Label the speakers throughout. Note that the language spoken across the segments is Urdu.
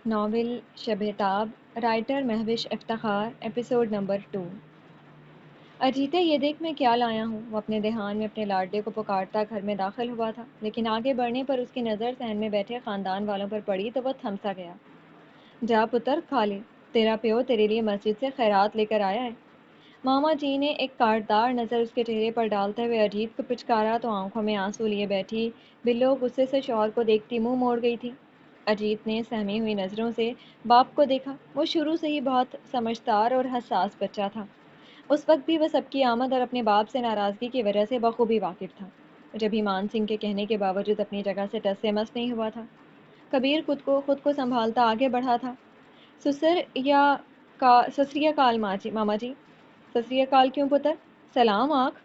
Speaker 1: ناول شب تاب، writer Mehwish Iftikhar, episode number 2۔ اجیتا یہ دیکھ میں کیا لایا ہوں، وہ اپنے دھیان میں اپنے لاڈلے کو پکارتا گھر میں داخل ہوا تھا، لیکن آگے بڑھنے پر اس کی نظر صحن میں بیٹھے خاندان والوں پر پڑی تو وہ تھم سا گیا۔ جا پتر کھا لے، تیرا پیو تیرے لیے مسجد سے خیرات لے کر آیا ہے۔ ماما جی نے ایک کاٹدار نظر اس کے چہرے پر ڈالتے ہوئے اجیت کو پچکارا تو آنکھوں میں آنسو لیے بیٹھی بلو غصے سے شوہر کو دیکھتی منہ موڑ گئی تھی۔ اجیت نے سہمی ہوئی نظروں سے باپ کو دیکھا۔ وہ شروع سے ہی بہت سمجھدار اور حساس بچہ تھا۔ اس وقت بھی وہ سب کی آمد اور اپنے باپ سے ناراضگی کی وجہ سے بخوبی واقف تھا، جب ہی مان سنگھ کے کہنے کے باوجود اپنی جگہ سے ٹس سے مس نہیں ہوا تھا۔ کبیر خود کو سنبھالتا آگے بڑھا تھا۔ سسری اکال ماما جی۔ سسری اکال کیوں پتر؟ سلام آنکھ۔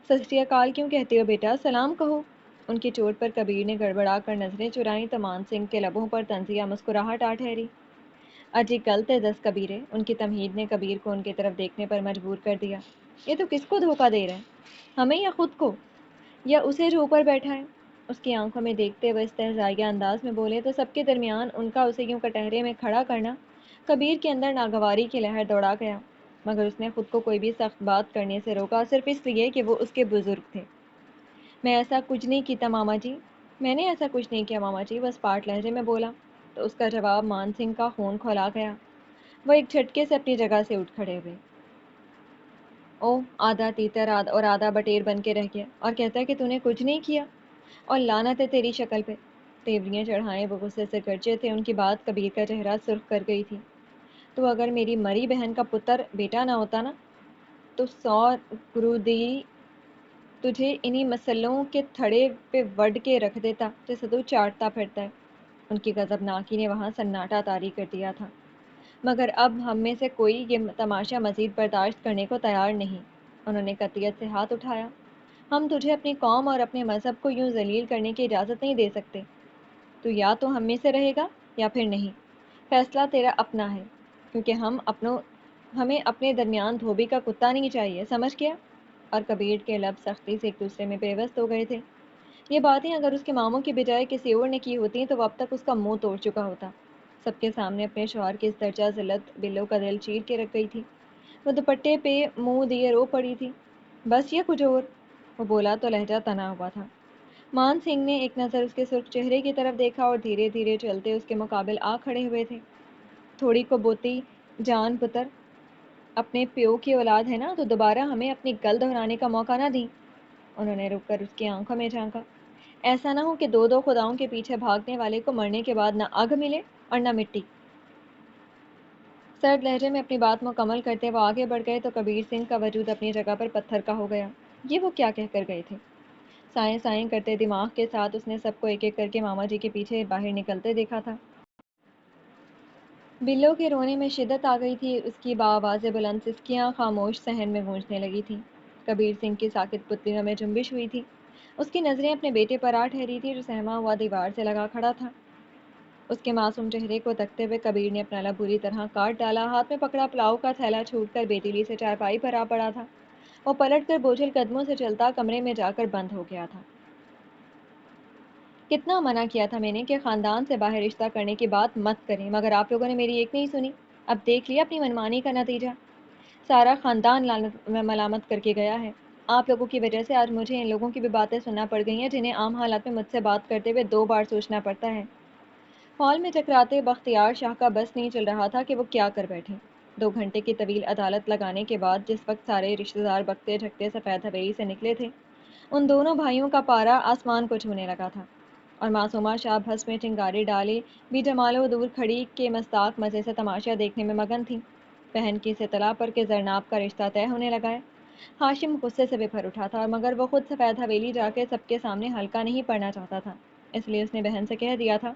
Speaker 1: سسری اکال کیوں کہتے ہو بیٹا، سلام کہو۔ ان کی چوٹ پر کبیر نے گڑبڑا کر نظریں چرائیں تو مان سنگھ کے لبوں پر طنزیہ مسکراہٹ آ ٹھہری۔ اجی غلط ہے دس کبیرے، ان کی تمہید نے کبیر کو ان کی طرف دیکھنے پر مجبور کر دیا۔ یہ تو کس کو دھوکہ دے رہا ہے، ہمیں یا خود کو، یا اسے جو اوپر بیٹھا ہے؟ اس کی آنکھوں میں دیکھتے ہوئے استہزائیہ انداز میں بولے تو سب کے درمیان ان کا اسے یوں کٹہرے میں کھڑا کرنا کبیر کے اندر ناگواری کی لہر دوڑا گیا، مگر اس نے خود کو کوئی بھی سخت بات کرنے سے روکا، صرف اس لیے کہ وہ اس کے بزرگ تھے۔ میں ایسا کچھ نہیں کیتا ماما جی، میں نے ایسا کچھ نہیں کیا ماما جی، بس پاٹ لہجے میں بولا۔ تو اس کا جواب مان سنگھ کا خون کھولا گیا۔ وہ ایک جھٹکے سے اپنی جگہ سے اٹھ کھڑے ہوئے۔ او آدھا تیتر اور آدھا بٹیر بن کے رہ گیا، اور کہتا ہے کہ تو نے کچھ نہیں کیا، اور لعنت ہے تیری شکل پہ۔ تیوریاں چڑھائے وہ غصے سے گرجے تھے، ان کی بات کبیر کا چہرہ سرخ کر گئی تھی۔ تو اگر میری مری بہن کا پتر بیٹا نہ ہوتا نا، تو 100 گرودی تجھے انہی مسلوں کے تھڑے پہ وڈ کے رکھ دیتا جیسے تو چاٹتا پھرتا ہے۔ ان کی غضبناکی نے وہاں سناٹا طاری کر دیا تھا، مگر اب ہم میں سے کوئی یہ تماشا مزید برداشت کرنے کو تیار نہیں۔ انہوں نے قطعیت سے ہاتھ اٹھایا۔ ہم تجھے اپنی قوم اور اپنے مذہب کو یوں ذلیل کرنے کی اجازت نہیں دے سکتے۔ تو یا تو ہم میں سے رہے گا یا پھر نہیں، فیصلہ تیرا اپنا ہے، کیونکہ ہمیں اپنے درمیان دھوبی کا کتا نہیں چاہیے، سمجھ گیا؟ اور کبیر کے لب سختی سے ایک دوسرے میں پیوست ہو گئے تھے۔ یہ باتیں اگر اس کے ماموں کی بجائے کسی اور نے کی ہوتی تو وہ اب تک اس کا منہ توڑ چکا ہوتا۔ سب کے سامنے اپنے شوہر کی اس درجہ ذلت بلو کا دل چیر کے رکھ گئی تھی۔ وہ دوپٹے پہ منہ دیے رو پڑی تھی۔ بس یہ کچھ اور، وہ بولا تو لہجہ تنا ہوا تھا۔ مان سنگھ نے ایک نظر اس کے سرخ چہرے کی طرف دیکھا اور دھیرے دھیرے چلتے اس کے مقابل آ کھڑے ہوئے تھے۔ تھوڑی کو بوتی جان پتر، اپنے پیو کی اولاد ہے نا، تو دوبارہ ہمیں اپنی گل دہرانے کا موقع نہ دی۔ انہوں نے رک کر اس کی آنکھوں میں جھانکا۔ ایسا نہ ہو کہ دو خداؤں کے پیچھے بھاگنے والے کو مرنے کے بعد نہ آگ ملے اور نہ مٹی۔ سرد لہجے میں اپنی بات مکمل کرتے وہ آگے بڑھ گئے تو کبیر سنگھ کا وجود اپنی جگہ پر پتھر کا ہو گیا۔ یہ وہ کیا کہہ کر گئے تھے؟ سائیں سائیں کرتے دماغ کے ساتھ اس نے سب کو ایک ایک کر کے ماما جی کے پیچھے باہر نکلتے دیکھا تھا۔ بلو کے رونے میں شدت آ گئی تھی، اس کی بآواز بلند سسکیاں خاموش صحن میں گونجنے لگی تھیں۔ کبیر سنگھ کی ساکت پتلیوں میں جنبش ہوئی تھی۔ اس کی نظریں اپنے بیٹے پر آ ٹھہری تھی جو سہما ہوا دیوار سے لگا کھڑا تھا۔ اس کے معصوم چہرے کو تکتے ہوئے کبیر نے اپنا لب بری طرح کاٹ ڈالا۔ ہاتھ میں پکڑا پلاؤ کا تھیلا چھوٹ کر بیتیلی سے چارپائی پر آ پڑا تھا۔ وہ پلٹ کر بوجھل قدموں سے چلتا کمرے میں جا کر بند ہو گیا تھا۔ کتنا منع کیا تھا میں نے کہ خاندان سے باہر رشتہ کرنے کی بات مت کریں، مگر آپ لوگوں نے میری ایک نہیں سنی۔ اب دیکھ لیا اپنی منمانی کا نتیجہ۔ سارا خاندان ملامت کر کے گیا ہے۔ آپ لوگوں کی وجہ سے آج مجھے ان لوگوں کی بھی باتیں سننا پڑ گئی ہیں جنہیں عام حالات میں مجھ سے بات کرتے ہوئے 2 بار سوچنا پڑتا ہے۔ ہال میں چکراتے بختیار شاہ کا بس نہیں چل رہا تھا کہ وہ کیا کر بیٹھے۔ 2 گھنٹے کی طویل عدالت لگانے کے بعد جس وقت سارے رشتہ دار بکتے جھکتے سفید حویلی سے نکلے تھے، ان دونوں بھائیوں کا پارا آسمان کو چھونے لگا تھا، اور معصومہ شاہ بھس میں چنگاری ڈالے بھی جمال و دور کھڑی کے مصداق مزے سے تماشا دیکھنے میں مگن تھیں۔ بہن کی اس اطلاع پر کہ زرناب کا رشتہ طے ہونے لگا ہے، ہاشم غصے سے بھر اٹھا تھا، اور مگر وہ خود سفید حویلی جا کے سب کے سامنے ہلکا نہیں پڑنا چاہتا تھا، اس لیے اس نے بہن سے کہہ دیا تھا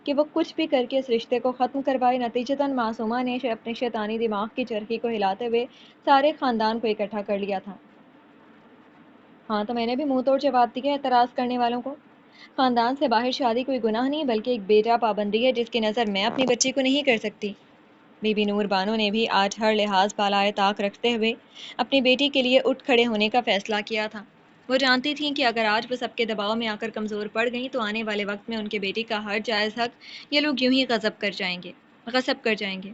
Speaker 1: کہ وہ کچھ بھی کر کے اس رشتے کو ختم کروائے۔ نتیجتاً معصومہ نے اپنے شیطانی دماغ کی چرخی کو ہلاتے ہوئے سارے خاندان کو اکٹھا کر لیا تھا۔ ہاں تو میں نے بھی منہ توڑ جواب دیا اعتراض کرنے والوں کو۔ خاندان سے باہر شادی کوئی گناہ نہیں بلکہ ایک بیجا پابندی ہے جس کی نظر میں اپنی بچی کو نہیں کر سکتی۔ بی بی نور بانو نے بھی آج ہر لحاظ بالائے طاق رکھتے ہوئے اپنی بیٹی کے لیے اٹھ کھڑے ہونے کا فیصلہ کیا تھا۔ وہ جانتی تھیں کہ اگر آج وہ سب کے دباؤ میں آ کر کمزور پڑ گئیں تو آنے والے وقت میں ان کے بیٹی کا ہر جائز حق یہ لوگ یوں ہی غصب کر جائیں گے۔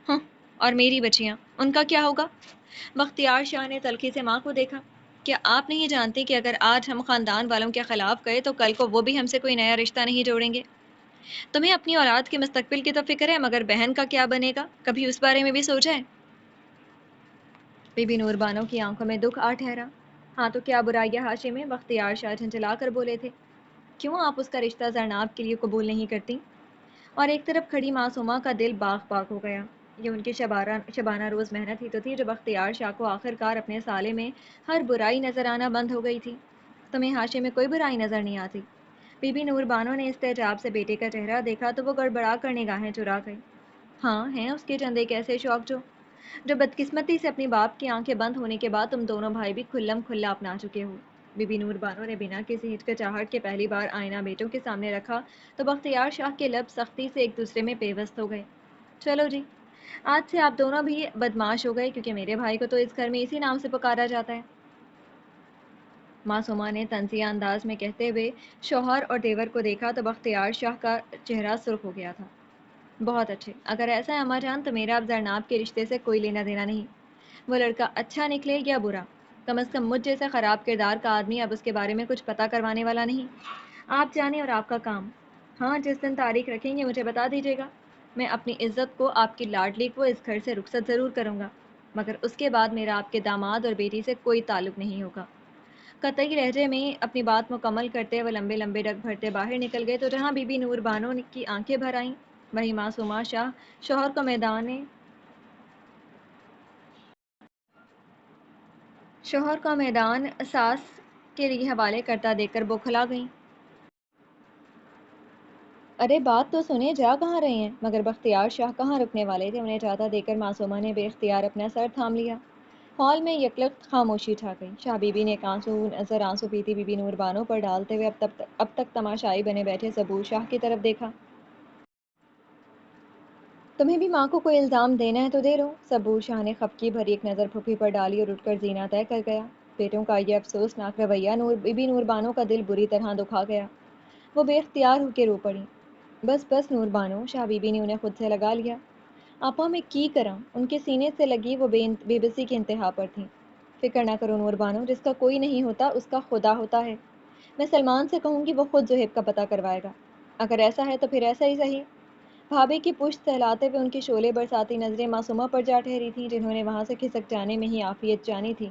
Speaker 1: ہاں، اور میری بچیاں، ان کا کیا ہوگا؟ بختیار شاہ نے تلخی سے ماں کو دیکھا۔ کیا آپ نہیں جانتی کہ اگر آج ہم خاندان والوں کے خلاف گئے تو کل کو وہ بھی ہم سے کوئی نیا رشتہ نہیں جوڑیں گے؟ تمہیں اپنی اولاد کے مستقبل کی تو فکر ہے، مگر بہن کا کیا بنے گا؟ کبھی اس بارے میں بھی سوچا ہے؟ بی بی نور بانو کی آنکھوں میں دکھ آ ٹھہرا۔ ہاں تو کیا برائی ہے حاشے میں؟ بختیار شاہ جھنجھلا کر بولے تھے۔ کیوں آپ اس کا رشتہ زرناب کے لیے قبول نہیں کرتی؟ اور ایک طرف کھڑی معصومہ کا دل باغ باغ ہو گیا۔ یہ ان کی شبانہ روز محنت ہی تو تھی جو بختیار شاہ کو آخر کار اپنے سالے میں ہر برائی نظر آنا بند ہو گئی تھی۔ تمہیں حاشے میں کوئی برائی نظر نہیں آتی؟ بی بی نور بانو نے استعجاب سے بیٹے کا چہرہ دیکھا تو وہ گڑبڑا کر نگاہیں چرا گئی۔ ہاں، ہیں اس کے چند ایک ایسے شوق جو بدقسمتی سے اپنی باپ کی آنکھیں بند ہونے کے بعد تم دونوں بھائی بھی کھلم کھلا اپنا چکے ہو۔ بی بی نور بانو نے بنا کسی ہچکچاہٹ کے پہلی بار آئینہ بیٹوں کے سامنے رکھا تو بختیار شاہ کے لب سختی سے ایک دوسرے میں پیوست ہو گئے۔ چلو جی، آج سے آپ دونوں بھی بدماش ہو گئے، کیونکہ میرے بھائی کو تو اس گھر میں اسی نام سے پکارا جاتا ہے۔ معصومہ نے طنزیہ انداز میں کہتے ہوئے شوہر اور دیور کو دیکھا تو بختیار شاہ کا چہرہ سرخ ہو گیا تھا۔ بہت اچھے، اگر ایسا ہے اماں جان تو میرا اب زرناب کے رشتے سے کوئی لینا دینا نہیں۔ وہ لڑکا اچھا نکلے یا برا، کم از کم مجھ جیسا خراب کردار کا آدمی اب اس کے بارے میں کچھ پتہ کروانے والا نہیں۔ آپ جانیں اور آپ کا کام۔ ہاں، جس دن تاریخ رکھیں گے مجھے بتا دیجیے گا۔ میں اپنی عزت کو، آپ کی لاڈلی کو اس گھر سے رخصت ضرور کروں گا، مگر اس کے بعد میرا آپ کے داماد اور بیٹی سے کوئی تعلق نہیں ہوگا۔ قطعی لہجے میں اپنی بات مکمل کرتے وہ لمبے لمبے ڈگ بھرتے باہر نکل گئے تو جہاں بی بی نور بانو کی آنکھیں بھر آئیں، وہیں معصومہ شاہ شوہر کو میدان ساس کے لیے حوالے کرتا دیکھ کر بوکھلا گئیں۔ ارے بات تو سنیں، جا کہاں رہے ہیں؟ مگر بختیار شاہ کہاں رکنے والے تھے، انہیں جاتا دیکھ کر معصومہ نے بے اختیار اپنا سر تھام لیا۔ ہال میں یکلخت خاموشی چھا گئی۔ شاہ بی بی نے ایک آنسو پیتی بی بی نور بانو پر ڈالتے ہوئے اب تک تماشائی بنے بیٹھے سبور شاہ کی طرف دیکھا۔ تمہیں بھی ماں کو کوئی الزام دینا ہے تو دے لو۔ سبور شاہ نے خفگی بھری ایک نظر پھوپھی پر ڈالی اور اٹھ کر زینہ طے کر گیا۔ بیٹوں کا یہ افسوسناک رویہ بی بی نور بانو کا دل بری طرح دکھا گیا۔ وہ بے اختیار ہو کے رو پڑی۔ بس بس نور بانو، شاہ بی بی نے انہیں خود سے لگا لیا۔ آپا میں کی کراں؟ ان کے سینے سے لگی وہ بے بسی کی انتہا پر تھیں۔ فکر نہ کرو نور بانو، جس کا کوئی نہیں ہوتا اس کا خدا ہوتا ہے۔ میں سلمان سے کہوں گی وہ خود زہیب کا پتہ کروائے گا۔ اگر ایسا ہے تو پھر ایسا ہی صحیح۔ بھابھی کی پشت سہلاتے ہوئے ان کی شعلے برساتی نظریں معصومہ پر جا ٹھہری تھیں، جنہوں نے وہاں سے کھسک جانے میں ہی عافیت جانی تھی۔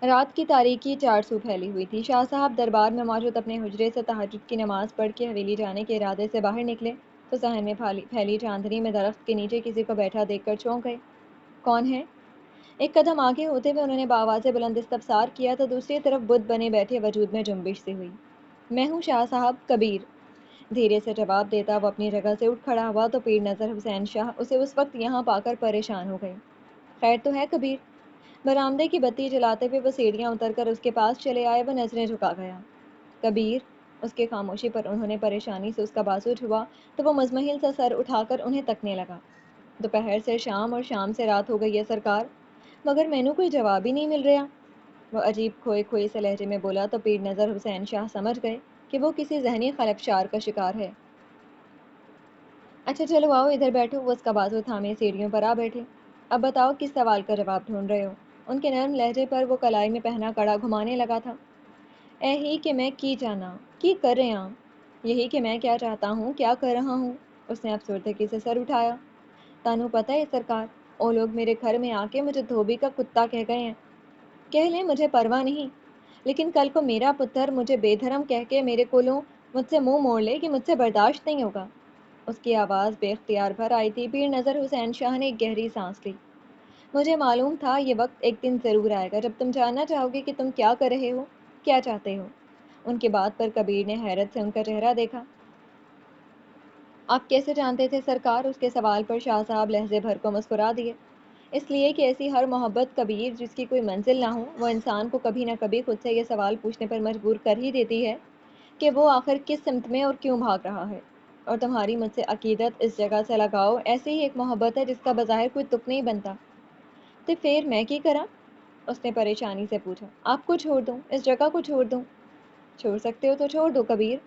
Speaker 1: رات کی تاریکی چار سو پھیلی ہوئی تھی۔ شاہ صاحب دربار میں موجود اپنے حجرے سے تہجد کی نماز پڑھ کے حویلی جانے کے ارادے سے باہر نکلے تو صحن میں پھیلی چاندنی میں درخت کے نیچے کسی کو بیٹھا دیکھ کر چونک گئے۔ کون ہے؟ ایک قدم آگے ہوتے ہوئے انہوں نے بآواز بلند استفسار کیا تو دوسری طرف بت بنے بیٹھے وجود میں جنبش سی ہوئی۔ میں ہوں شاہ صاحب، کبیر۔ دھیرے سے جواب دیتا وہ اپنی جگہ سے اٹھ کھڑا ہوا تو پیر نظر حسین شاہ اسے اس وقت یہاں پا کر پریشان ہو گئے۔ خیر تو ہے کبیر؟ برآمدے کی بتی جلاتے ہوئے وہ سیڑھیاں اتر کر اس کے پاس چلے آئے۔ وہ نظریں جھکا گیا۔ کبیر؟ اس کے خاموشی پر انہوں نے پریشانی سے اس کا بازو چھوا تو وہ مزمحل سا سر اٹھا کر انہیں تکنے لگا۔ دوپہر سے شام اور شام سے رات ہو گئی ہے سرکار، مگر مینوں کوئی جواب ہی نہیں مل رہا۔ وہ عجیب کھوئے کھوئے سے لہجے میں بولا تو پیر نظر حسین شاہ سمجھ گئے کہ وہ کسی ذہنی خلفشار کا شکار ہے۔ اچھا چلو آؤ ادھر بیٹھو۔ وہ اس کا بازو تھامے سیڑھیوں پر آ بیٹھے۔ اب بتاؤ کس سوال کا جواب ڈھونڈ رہے ہو؟ ان کے نرم لہجے پر وہ کلائی میں پہنا کڑا گھمانے لگا تھا۔ اے ہی کہ میں کی جانا، کی کر رہے ہیں؟ یہی کہ میں کیا چاہتا ہوں، کیا کر رہا ہوں؟ اس نے افسردگی سے سر اٹھایا۔ تانوں پتہ ہے سرکار، وہ لوگ میرے گھر میں آ کے مجھے دھوبی کا کتا کہہ گئے ہیں۔ کہہ لیں، مجھے پرواہ نہیں، لیکن کل کو میرا پتر مجھے بے دھرم کہہ کے میرے کولوں مجھ سے منہ موڑ لے کہ مجھ سے برداشت نہیں ہوگا۔ اس کی آواز بے اختیار بھر آئی تھی۔ پیر نظر حسین شاہ نے ایک گہری سانس لی۔ مجھے معلوم تھا یہ وقت ایک دن ضرور آئے گا جب تم جاننا چاہو گے کہ تم کیا کر رہے ہو، کیا چاہتے ہو۔ ان کی بات پر کبیر نے حیرت سے ان کا چہرہ دیکھا۔ آپ کیسے جانتے تھے سرکار؟ اس کے سوال پر شاہ صاحب لہجے بھر کو مسکرا دیے۔ اس لیے کہ ایسی ہر محبت کبیر جس کی کوئی منزل نہ ہو، وہ انسان کو کبھی نہ کبھی خود سے یہ سوال پوچھنے پر مجبور کر ہی دیتی ہے کہ وہ آخر کس سمت میں اور کیوں بھاگ رہا ہے۔ اور تمہاری مجھ سے عقیدت، اس جگہ سے لگاؤ، ایسی ہی ایک محبت ہے جس کا بظاہر کوئی تک نہیں بنتا۔ تو پھر میں کی کراں؟ اس نے پریشانی سے پوچھا۔ آپ کو چھوڑ دوں؟ اس جگہ کو چھوڑ دوں؟ چھوڑ سکتے ہو تو چھوڑ دو کبیر،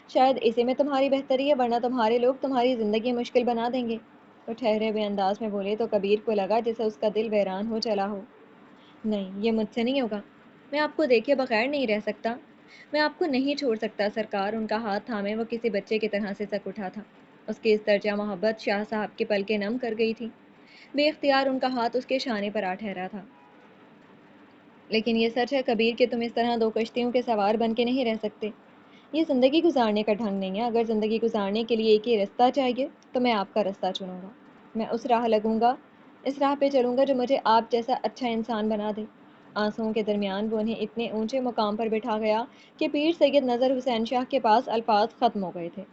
Speaker 1: شاید اسی میں تمہاری بہتری ہے، ورنہ تمہارے لوگ تمہاری زندگی مشکل بنا دیں گے۔ وہ ٹھہرے ہوئے انداز میں بولے تو کبیر کو لگا جیسے اس کا دل ویران ہو چلا ہو۔ نہیں، یہ مجھ سے نہیں ہوگا، میں آپ کو دیکھے بغیر نہیں رہ سکتا، میں آپ کو نہیں چھوڑ سکتا سرکار۔ ان کا ہاتھ تھامے وہ کسی بچے کی طرح سے سک اٹھا تھا۔ اس کی اس درجہ محبت شاہ صاحب کی پلکیں نم کر گئی تھی۔ بے اختیار ان کا ہاتھ اس کے شانے پر آ ٹھہرا تھا۔ لیکن یہ سچ ہے کبیر کہ تم اس طرح دو کشتیوں کے سوار بن کے نہیں رہ سکتے۔ یہ زندگی گزارنے کا ڈھنگ نہیں ہے۔ اگر زندگی گزارنے کے لیے ایک ہی رستہ چاہیے تو میں آپ کا رستہ چنوں گا۔ میں اس راہ لگوں گا، اس راہ پہ چلوں گا جو مجھے آپ جیسا اچھا انسان بنا دے۔ آنسوؤں کے درمیان وہ انہیں اتنے اونچے مقام پر بٹھا گیا کہ پیر سید نظر حسین شاہ کے پاس الفاظ ختم ہو گئے تھے۔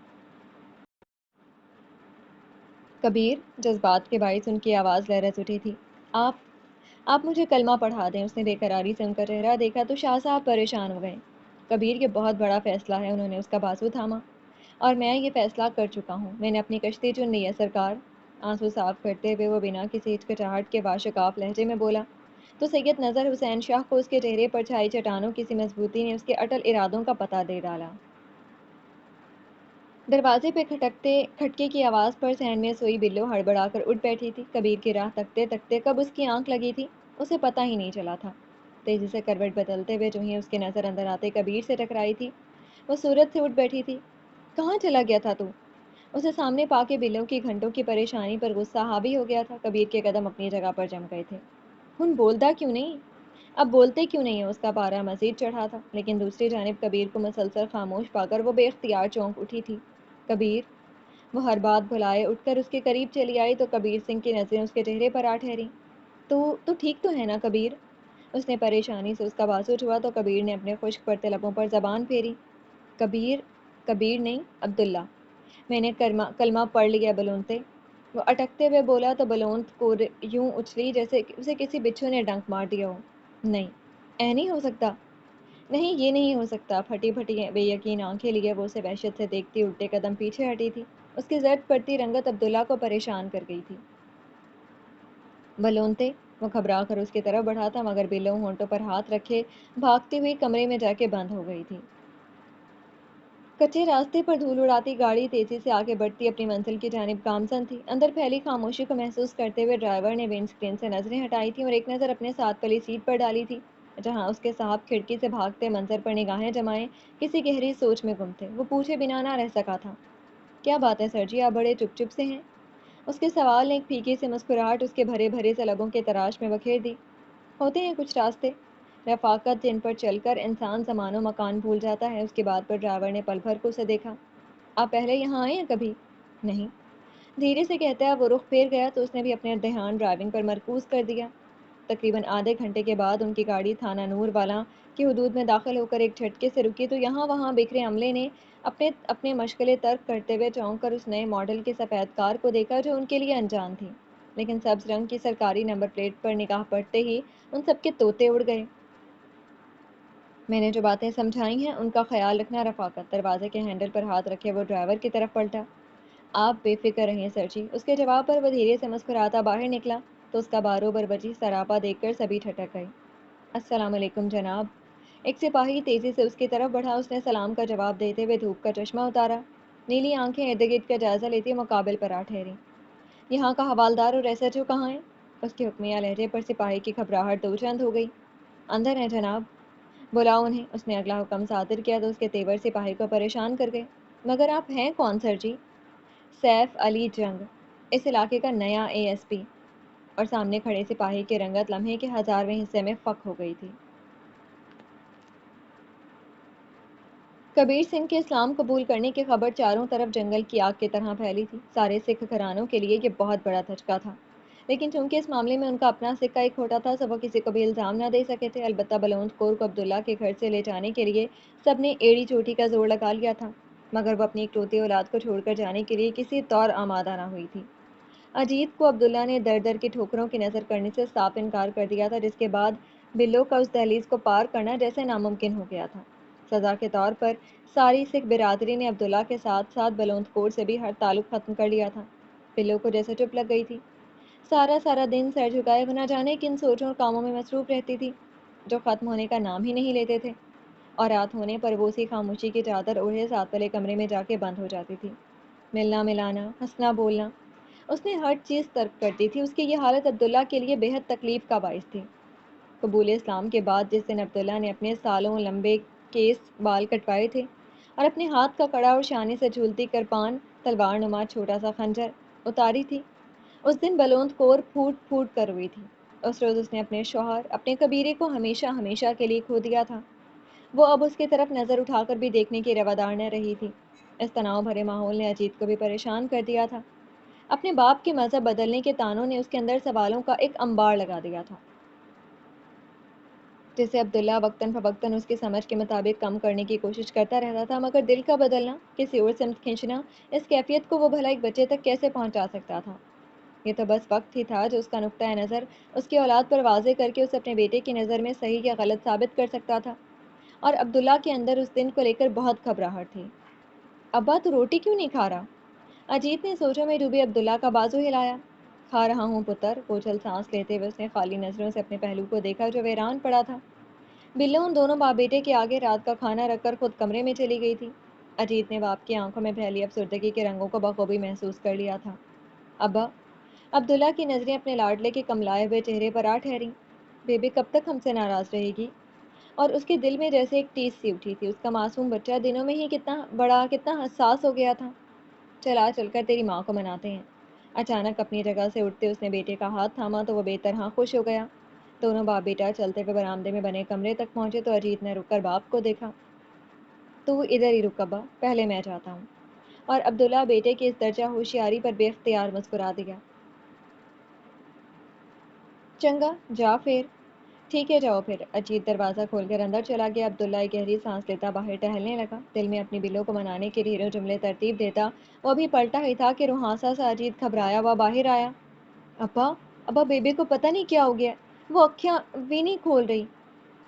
Speaker 1: کبیر، جذبات کے باعث ان کی آواز لرز اٹھی تھی، آپ مجھے کلمہ پڑھا دیں۔ اس نے بے قراری سے ان کا چہرہ دیکھا تو شاہ صاحب پریشان ہو گئے۔ کبیر، یہ بہت بڑا فیصلہ ہے۔ انہوں نے اس کا بازو تھاما۔ اور میں یہ فیصلہ کر چکا ہوں، میں نے اپنی کشتی چن لی ہے سرکار۔ آنسو صاف کرتے ہوئے وہ بنا کسی ہچکچاہٹ کے واشکاف لہجے میں بولا تو سید نظر حسین شاہ کو اس کے چہرے پر چھائی چٹانوں کی سی مضبوطی نے اس کے اٹل ارادوں کا پتہ دے ڈالا۔ دروازے پہ کھٹکے کی آواز پر صحن میں سوئی بلو ہڑبڑا کر اٹھ بیٹھی تھی۔ کبیر کی راہ تکتے تکتے کب اس کی آنکھ لگی تھی اسے پتہ ہی نہیں چلا تھا۔ تیزی سے کروٹ بدلتے ہوئے جو ہی اس کے نظر اندر آتے کبیر سے ٹکرائی تھی، وہ صورت سے اٹھ بیٹھی تھی۔ کہاں چلا گیا تھا تو؟ اسے سامنے پا کے بلو کی گھنٹوں کی پریشانی پر غصہ حاوی ہو گیا تھا۔ کبیر کے قدم اپنی جگہ پر جم گئے تھے۔ بولتا کیوں نہیں؟ اب بولتے کیوں نہیں ہے؟ اس کا پارا مزید چڑھا تھا، لیکن دوسری جانب کبیر کو مسلسل خاموش پا کر وہ بے اختیار چونک اٹھی تھی۔ کبیر، وہ ہر بات بھلائے اٹھ کر اس کے قریب چلی آئی تو کبیر سنگھ کی نظریں اس کے چہرے پر آ ٹھہریں۔ تو ٹھیک تو ہے نا کبیر؟ اس نے پریشانی سے اس کا بازو چھوا تو کبیر نے اپنے خشک پڑتے لبوں پر زبان پھیری۔ کبیر نہیں، عبداللہ، میں نے کلمہ پڑھ لیا بلونتے۔ وہ اٹکتے ہوئے بولا تو بلونت کو یوں اچھلی جیسے اسے کسی بچھو نے ڈنک مار دیا ہو۔ نہیں، نہیں ہو سکتا، نہیں یہ نہیں ہو سکتا۔ پھٹی پھٹی بے یقین آنکھیں لیے وہ اسے وحشت سے دیکھتی الٹے قدم پیچھے ہٹی تھی۔ اس کی زرد پڑتی رنگت عبداللہ کو پریشان کر گئی تھی۔ بلونتے، وہ گھبرا کر اس کی طرف بڑھا تھا مگر بلو ہونٹوں پر ہاتھ رکھے بھاگتی ہوئی کمرے میں جا کے بند ہو گئی تھی۔ کچے راستے پر دھول اڑاتی گاڑی تیزی سے آگے بڑھتی اپنی منزل کی جانب گامزن تھی۔ اندر پھیلی خاموشی کو محسوس کرتے ہوئے ڈرائیور نے ونڈ اسکرین سے نظریں ہٹائی تھیں اور ایک نظر اپنے ساتھ والی سیٹ پر ڈالی تھی جہاں اس کے صاحب کھڑکی سے بھاگتے منظر پر نگاہیں جمائے کسی گہری سوچ میں گم تھے۔ وہ پوچھے بنا نہ رہ سکا تھا، کیا بات ہے سر جی، آپ بڑے چپ چپ سے ہیں؟ اس کے سوال نے ایک پھیکی سی مسکراہٹ اس کے بھرے بھرے سے لبوں کے تراش میں بکھیر دی۔ ہوتے ہیں کچھ راستے، رفاقت جن پر چل کر انسان زمان و مکان بھول جاتا ہے۔ اس کی بات پر ڈرائیور نے پل بھر کو اسے دیکھا۔ آپ پہلے یہاں آئے ہیں کبھی؟ نہیں، دھیرے سے کہتا ہے وہ رخ پھیر گیا تو اس نے بھی اپنے دھیان ڈرائیونگ پر مرکوز کر دیا۔ تقریباً آدھے گھنٹے کے بعد ان کی گاڑی تھانہ نور والا کی حدود میں داخل ہو کر ایک جھٹکے سے رکی تو یہاں وہاں بکھرے عملے نے اپنے مشغلے ترک کرتے ہوئے چونک کر اس نئے ماڈل کی سفید کار کو دیکھا جو ان کے لیے انجان تھی، لیکن سبز رنگ کی سرکاری نمبر پلیٹ پر نگاہ پڑتے ہی ان سب کے طوطے اڑ گئے۔ میں نے جو باتیں سمجھائی ہیں ان کا خیال رکھنا رفاقت۔ دروازے کے ہینڈل پر ہاتھ رکھے وہ ڈرائیور کی طرف پلٹا۔ آپ بے فکر رہیں سر جی۔ اس کے جواب پر وہ دھیرے سے مسکراتا باہر نکلا تو اس کا بارو بر وجہ سراپا دیکھ کر سبھی ٹھٹک گئے۔ السلام علیکم جناب۔ ایک سپاہی تیزی سے اس کی طرف بڑھا۔ اس نے سلام کا جواب دیتے ہوئے دھوپ کا چشمہ اتارا۔ نیلی آنکھیں ارد گرد کا جائزہ لیتی مقابل پر آ ٹھہری۔ یہاں کا حوالدار اور ایس ایچ او کہاں ہے؟ اس کے حکمیہ لہجے پر سپاہی کی گھبراہٹ دو چند ہو گئی۔ اندر ہیں جناب، بلاؤ انہیں۔ اس نے اگلا حکم صادر کیا تو اس کے تیور سپاہی کو پریشان کر گئے۔ مگر آپ ہیں کون سر جی؟ سیف علی جنگ، اس علاقے کا نیا اے ایس پی۔ اور سامنے کھڑے سپاہی کی رنگت لمحے کے 1000ویں حصے میں فک ہو گئی تھی۔ کبیر سنگھ کے اسلام قبول کرنے کی خبر چاروں طرف جنگل کی آگ کی طرح پھیلی تھی۔ سارے سکھ گھرانوں کے لیے یہ بہت بڑا دھچکا تھا، لیکن چونکہ اس معاملے میں ان کا اپنا سکہ ایک کھوٹا تھا سو وہ کسی کو بھی الزام نہ دے سکے تھے۔ البتہ بلوند کور کو عبداللہ کے گھر سے لے جانے کے لیے سب نے ایڑی چوٹی کا زور لگا لیا تھا، مگر وہ اپنی اکلوتی اولاد کو چھوڑ کر جانے کے لیے کسی طور آمادہ نہ ہوئی تھی۔ اجیت کو عبداللہ نے در در کی ٹھوکروں کی نظر کرنے سے صاف انکار کر دیا تھا، جس کے بعد بلو کا اس دہلیز کو پار کرنا جیسے ناممکن ہو گیا تھا۔ سزا کے طور پر ساری سکھ برادری نے عبداللہ کے ساتھ ساتھ بلوند کور سے بھی ہر تعلق ختم کر لیا تھا۔ بلو کو جیسے چپ لگ گئی تھی۔ سارا سارا دن سر جھکائے وہ نہ جانے کن سوچوں اور کاموں میں مصروف رہتی تھی جو ختم ہونے کا نام ہی نہیں لیتے تھے، اور رات ہونے پر وہ اسی خاموشی کی چادر اوڑھے ساتھ والے کمرے میں جا کے بند ہو جاتی تھی۔ ملنا ملانا، ہنسنا بولنا، اس نے ہر چیز ترک کر دی تھی۔ اس کی یہ حالت عبداللہ کے لیے بے حد تکلیف کا باعث تھی۔ قبول اسلام کے بعد جس دن عبداللہ نے اپنے سالوں لمبے کیس بال کٹوائے تھے اور اپنے ہاتھ کا کڑا اور شانے سے جھولتی کرپان تلوار نما چھوٹا سا خنجر اتاری تھی، اس دن بلوند کور پھوٹ پھوٹ کر ہوئی تھی۔ اس روز اس نے اپنے شوہر، اپنے کبیرے کو ہمیشہ ہمیشہ کے لیے کھو دیا تھا۔ وہ اب اس کی طرف نظر اٹھا کر بھی دیکھنے کی روادار نہ رہی تھی۔ اس تناؤ بھرے ماحول نے اجیت کو بھی پریشان کر دیا تھا۔ اپنے باپ کے مذہب بدلنے کے تانوں نے اس کے اندر سوالوں کا ایک انبار لگا دیا تھا، جسے عبداللہ وقتاً فوقتاً اس کی سمجھ کے مطابق کم کرنے کی کوشش کرتا رہتا تھا، مگر دل کا بدلنا، کسی اور سمت کھینچنا، اس کیفیت کو وہ بھلا ایک بچے تک کیسے پہنچا سکتا تھا؟ یہ تو بس وقت ہی تھا جو اس کا نقطۂ نظر اس کی اولاد پر واضح کر کے اسے اپنے بیٹے کی نظر میں صحیح یا غلط ثابت کر سکتا تھا، اور عبداللہ کے اندر اس دن کو لے کر بہت گھبراہٹ تھی۔ ابا تو روٹی کیوں نہیں کھا رہا؟ اجیت نے سوچوں میں ڈوبے عبداللہ کا بازو ہلایا۔ کھا رہا ہوں پتر، بوجھل سانس لیتے ہوئے اس نے خالی نظروں سے اپنے پہلو کو دیکھا جو ویران پڑا تھا۔ بلو ان دونوں باپ بیٹے کے آگے رات کا کھانا رکھ کر خود کمرے میں چلی گئی تھی۔ اجیت نے باپ کی آنکھوں میں پھیلی افسردگی کے رنگوں کو بخوبی محسوس کر لیا تھا۔ ابا، عبداللہ کی نظریں اپنے لاڈلے کے کملائے ہوئے چہرے پر آ ٹھہریں۔ بیبی کب تک ہم سے ناراض رہے گی؟ اور اس کے دل میں جیسے ایک ٹیس سی اٹھی تھی۔ اس کا معصوم بچہ دنوں میں ہی کتنا بڑا، کتنا حساس ہو گیا تھا۔ چلا چل کر تیری ماں کو مناتے ہیں۔ اچانک اپنی جگہ سے اٹھتے اس نے بیٹے کا ہاتھ تھاما تو وہ بے طرح خوش ہو گیا۔ دونوں باپ بیٹا چلتے ہوئے برآمدے میں بنے کمرے تک پہنچے تو اجیت نے رک کر باپ کو دیکھا۔ تو ادھر ہی رک ابا، پہلے میں جاتا ہوں۔ اور عبداللہ بیٹے کی اس درجہ ہوشیاری پر بے اختیار مسکرا دیا۔ چنگا جا پھر۔ ٹھیک ہے جاؤ پھر۔ اجیت دروازہ کھول کر اندر چلا گیا۔ عبداللہ ایک گہری سانس لیتا باہر ٹہلنے لگا، دل میں اپنی بلوں کو منانے کے ڈھیروں جملے ترتیب دیتا۔ وہ ابھی پلٹا ہی تھا کہ روحانسا سا اجیت گھبرایا ہوا باہر آیا۔ ابا، ابا بیبی کو پتہ نہیں کیا ہو گیا، وہ اکھیاں بھی نہیں کھول رہی۔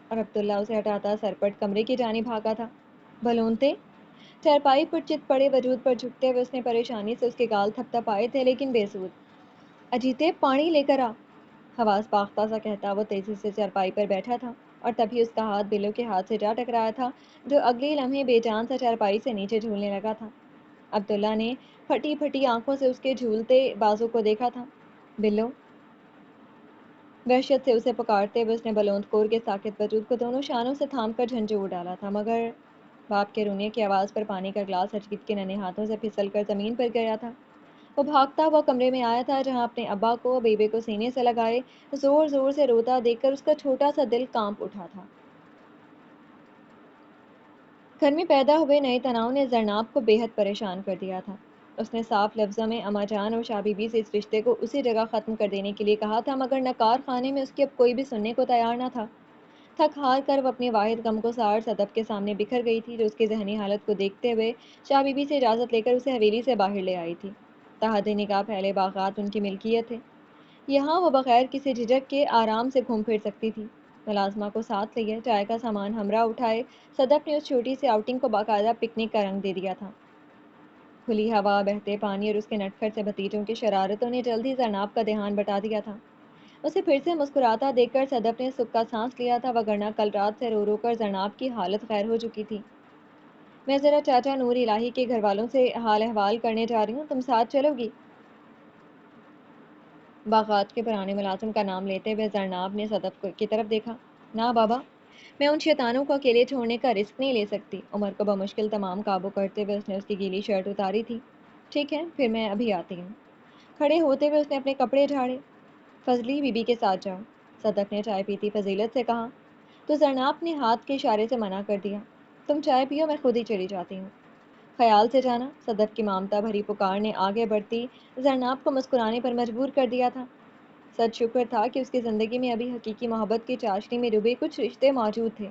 Speaker 1: اور عبداللہ اسے ہٹاتا سرپٹ کمرے کی جانب بھاگا تھا۔ بلونتے؟ چارپائی پر چت پڑے وجود پر جھکتے ہوئے اس نے پریشانی سے اس کے گال تھپ تھپائے تھے لیکن بے سود۔ اجیتے پانی لے کر آ، حواس باختہ سا کہتا وہ تیزی سے چارپائی پر بیٹھا تھا، اور تبھی اس کا ہاتھ بلو کے ہاتھ سے جا ٹکرایا تھا جو اگلی لمحے بے جان سا چارپائی سے نیچے جھولنے لگا تھا۔ عبداللہ نے پھٹی پھٹی آنکھوں سے اس کے جھولتے بازو کو دیکھا تھا۔ بلو! وحشت سے اسے پکارتے ہوئے اس نے بلوند کور کے ساکت وجود کو دونوں شانوں سے تھام کر جھنجھوڑ ڈالا تھا، مگر باپ کے رونے کی آواز پر پانی کا گلاس اجیت کے ننھے ہاتھوں سے پھسل کر زمین پر گیا تھا۔ وہ بھاگتا ہوا کمرے میں آیا تھا جہاں اپنے ابا کو بیبے کو سینے سے لگائے زور زور سے روتا دیکھ کر اس کا چھوٹا سا دل کانپ اٹھا تھا۔ گھر میں پیدا ہوئے نئے تناؤ نے زرناب کو بے حد پریشان کر دیا تھا۔ اس نے صاف لفظوں میں اما جان اور شاہ بی بی سے اس رشتے کو اسی جگہ ختم کر دینے کے لیے کہا تھا، مگر نکار خانے میں اس کی اب کوئی بھی سننے کو تیار نہ تھا۔ تھک ہار کر وہ اپنے واحد غم کو سار صدف کے سامنے بکھر گئی تھی جو اس کی ذہنی حالت کو دیکھتے ہوئے شاہ بی بی سے اجازت لے کر اسے حویلی سے باہر لے آئی تھی۔ تحت نکاح پھیلے باغات ان کی ملکیت تھے، یہاں وہ بغیر کسی جھجک کے آرام سے گھوم پھر سکتی تھی۔ ملازمہ کو ساتھ لیے چائے کا سامان ہمراہ اٹھائے صدف نے اس چھوٹی سی آؤٹنگ کو باقاعدہ پکنک کا رنگ دے دیا تھا۔ کھلی ہوا، بہتے پانی اور اس کے نٹکھٹ سے بھتیجوں کی شرارتوں نے جلد ہی زرناب کا دھیان بٹا دیا تھا۔ اسے پھر سے مسکراتا دیکھ کر صدف نے سکھ کا سانس لیا تھا، وگرنہ کل رات سے رو رو کر زرناب کی حالت خیر ہو چکی تھی۔ میں ذرا چاچا نور الہی کے گھر والوں سے حال احوال کرنے جا رہی ہوں، تم ساتھ چلو گی؟ باغات کے پرانے ملازم کا نام لیتے ہوئے زرناب نے صدف کی طرف دیکھا۔ نہ بابا، میں ان شیطانوں کو اکیلے چھوڑنے کا رسک نہیں لے سکتی۔ عمر کو بمشکل تمام قابو کرتے ہوئے اس نے اس کی گیلی شرٹ اتاری تھی۔ ٹھیک ہے، پھر میں ابھی آتی ہوں۔ کھڑے ہوتے ہوئے اس نے اپنے کپڑے جھاڑے۔ فضلی بی بی کے ساتھ جاؤ، صدف نے چائے پیتی فضیلت سے کہا، تو زرناب نے ہاتھ کے اشارے سے منع کر دیا۔ تم چائے پیو، میں خود ہی چلی جاتی ہوں۔ خیال سے جانا، صدف کی مامتا بھری پکار نے آگے بڑھتی زرناب کو مسکرانے پر مجبور کر دیا تھا۔ سچ شکر تھا کہ اس کی زندگی میں ابھی حقیقی محبت کی چاشنی میں ڈوبے کچھ رشتے موجود تھے،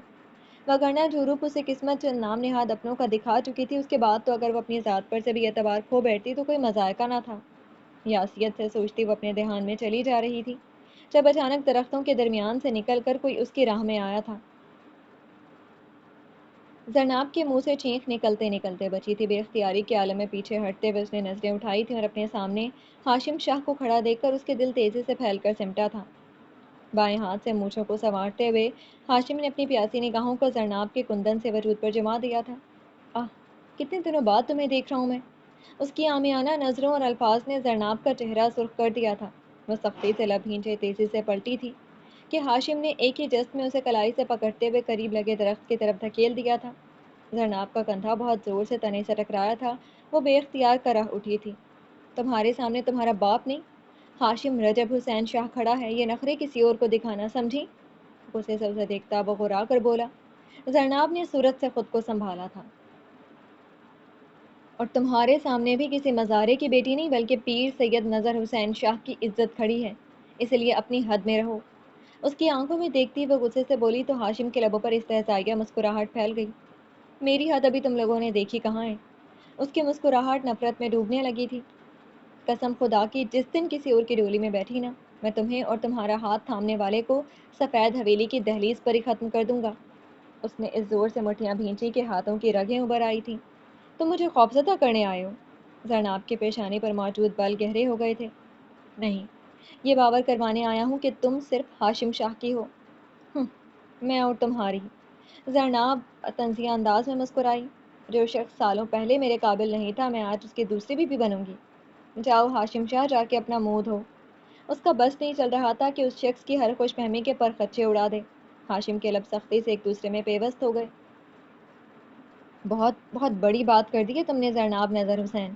Speaker 1: وگرنہ جو روپ اسے قسمت چند نام نہاد اپنوں کا دکھا چکی تھی، اس کے بعد تو اگر وہ اپنی ذات پر سے بھی اعتبار کھو بیٹھتی تو کوئی مذائقہ نہ تھا۔ یاسیت سے سوچتی وہ اپنے دھیان میں چلی جا رہی تھی جب اچانک درختوں کے درمیان سے نکل کر کوئی اس کی راہ میں آیا تھا۔ زرناب کے منہ سے چینخ نکلتے نکلتے بچی تھی۔ بے اختیاری کے عالم میں پیچھے ہٹتے ہوئے اس نے نظریں اٹھائی تھیں اور اپنے سامنے ہاشم شاہ کو کھڑا دیکھ کر اس کے دل تیزی سے پھیل کر سمٹا تھا۔ بائیں ہاتھ سے مونچھوں کو سنوارتے ہوئے ہاشم نے اپنی پیاسی نگاہوں کو زرناب کے کندن سے وجود پر جما دیا تھا۔ آہ، کتنے دنوں بعد تمہیں دیکھ رہا ہوں میں۔ اس کی عامیانہ نظروں اور الفاظ نے زرناب کا چہرہ سرخ کر دیا تھا۔ وہ سختی سے لب بھینچے تیزی سے پلٹی تھی کہ ہاشم نے ایک ہی جست میں اسے کلائی سے پکڑتے ہوئے قریب لگے درخت کی طرف دھکیل دیا تھا۔ زرناب کا کندھا بہت زور سے تنے سے ٹکرایا تھا۔ وہ بے اختیار کرہ اٹھی تھی۔ تمہارے سامنے تمہارا باپ نہیں، ہاشم رجب حسین شاہ کھڑا ہے، یہ نخرے کسی اور کو دکھانا سمجھی؟ غصے سے اسے دیکھتا وہ غرا کر بولا۔ زرناب نے صورت سے خود کو سنبھالا تھا۔ اور تمہارے سامنے بھی کسی مزارے کی بیٹی نہیں بلکہ پیر سید نظر حسین شاہ کی عزت کھڑی ہے، اس لیے اپنی حد میں رہو۔ اس کی آنکھوں میں دیکھتی وہ غصے سے بولی تو ہاشم کے لبوں پر استہزائیہ مسکراہٹ پھیل گئی۔ میری حد ابھی تم لوگوں نے دیکھی کہاں ہے؟ اس کی مسکراہٹ نفرت میں ڈوبنے لگی تھی۔ قسم خدا کی جس دن کسی اور کی ڈولی میں بیٹھی نا، میں تمہیں اور تمہارا ہاتھ تھامنے والے کو سفید حویلی کی دہلیز پر ہی ختم کر دوں گا۔ اس نے اس زور سے مٹھیاں بھینچی کہ ہاتھوں کی رگیں ابھر آئی تھیں۔ تم مجھے خوفزدہ کرنے آئے ہو؟ زرناب کے پیشانی پر موجود بال گہرے ہو گئے تھے۔ نہیں، یہ باور کروانے آیا ہوں کہ تم صرف ہاشم شاہ کی ہو۔ ہم، میں اور تمہاری۔ زرناب طنزیہ انداز میں مسکرائی۔ جو شخص سالوں پہلے میرے قابل نہیں تھا میں آج اس کی دوسری بیوی بنوں گی؟ جاؤ ہاشم شاہ، جا کے اپنا منہ دھو۔ اس کا بس نہیں چل رہا تھا کہ اس شخص کی ہر خوش فہمی کے پرخچے اڑا دے۔ ہاشم کے لب سختی سے ایک دوسرے میں پیوست ہو گئے۔ بہت بہت بڑی بات کر دی ہے تم نے زرناب نظر حسین۔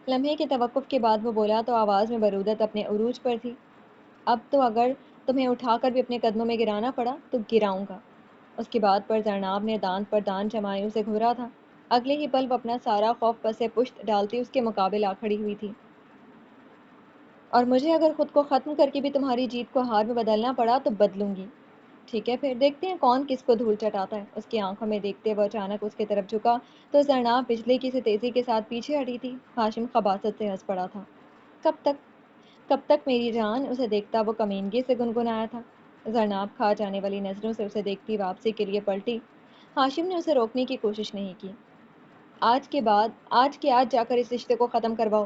Speaker 1: لمحے کے توقف کے بعد وہ بولا تو آواز میں برودت اپنے عروج پر تھی۔ اب تو اگر تمہیں اٹھا کر بھی اپنے قدموں میں گرانا پڑا تو گراؤں گا۔ اس کی بات پر زرناب نے دانت پر دانت جمائے اسے گھورا تھا۔ اگلے ہی پل وہ اپنا سارا خوف پسے پشت ڈالتی اس کے مقابل آ کھڑی ہوئی تھی۔ اور مجھے اگر خود کو ختم کر کے بھی تمہاری جیت کو ہار میں بدلنا پڑا تو بدلوں گی۔ ٹھیک ہے پھر دیکھتے ہیں کون کس کو دھول چٹاتا ہے۔ اس کی آنکھوں میں دیکھتے وہ اچانک اس کی طرف جھکا تو زرناب بجلی کی سی تیزی کے ساتھ پیچھے ہٹی تھی۔ ہاشم خباثت سے ہنس پڑا تھا۔ کب تک میری جان؟ اسے دیکھتا وہ کمینگی سے گنگنایا تھا۔ زرناب کھا جانے والی نظروں سے اسے دیکھتی واپسی کے لیے پلٹی۔ ہاشم نے اسے روکنے کی کوشش نہیں کی۔ آج کے آج جا کر اس رشتے کو ختم کرواؤ،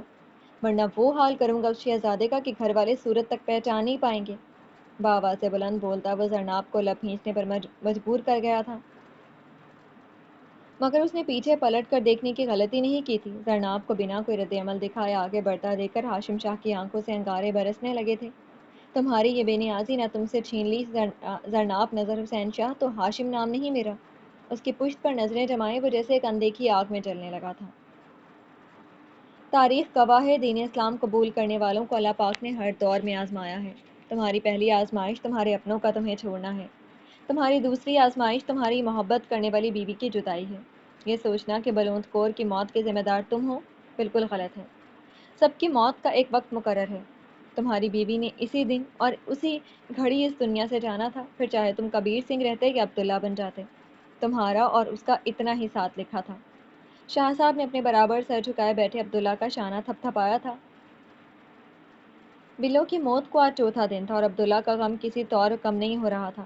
Speaker 1: ورنہ وہ حال کروں گا اس شہزادے کا کہ گھر والے صورت تک پہچان نہیں پائیں گے۔ بابا سے بلند بولتا وہ زرناب کو لب کھینچنے پر مجبور کر گیا تھا، مگر اس نے پیچھے پلٹ کر دیکھنے کی غلطی نہیں کی تھی۔ زرناب کو بنا کوئی رد عمل دکھائے آگے بڑھتا دیکھ کر ہاشم شاہ کی آنکھوں سے انگارے برسنے لگے تھے۔ تمہاری یہ بے نیازی نہ تم سے چھین لی زرناب نظر حسین شاہ تو ہاشم نام نہیں میرا۔ اس کی پشت پر نظریں جمائے وہ جیسے ایک اندیکھی آگ میں جلنے لگا تھا۔ تاریخ گواہ ہے دین اسلام قبول کرنے والوں کو اللہ پاک نے ہر دور میں آزمایا ہے۔ تمہاری پہلی آزمائش تمہارے اپنوں کا تمہیں چھوڑنا ہے۔ تمہاری دوسری آزمائش تمہاری محبت کرنے والی بیوی کی جدائی ہے۔ یہ سوچنا کہ بلوند کور کی موت کے ذمہ دار تم ہو، بالکل غلط ہے۔ سب کی موت کا ایک وقت مقرر ہے۔ تمہاری بیوی نے اسی دن اور اسی گھڑی اس دنیا سے جانا تھا، پھر چاہے تم کبیر سنگھ رہتے یا عبداللہ بن جاتے، تمہارا اور اس کا اتنا ہی ساتھ لکھا تھا۔ شاہ صاحب نے اپنے برابر سر جھکائے بیٹھے عبداللہ کا شانہ تھپ تھپایا تھا۔ بلو کی موت کو آج چوتھا دن تھا اور عبداللہ کا غم کسی طور کم نہیں ہو رہا تھا۔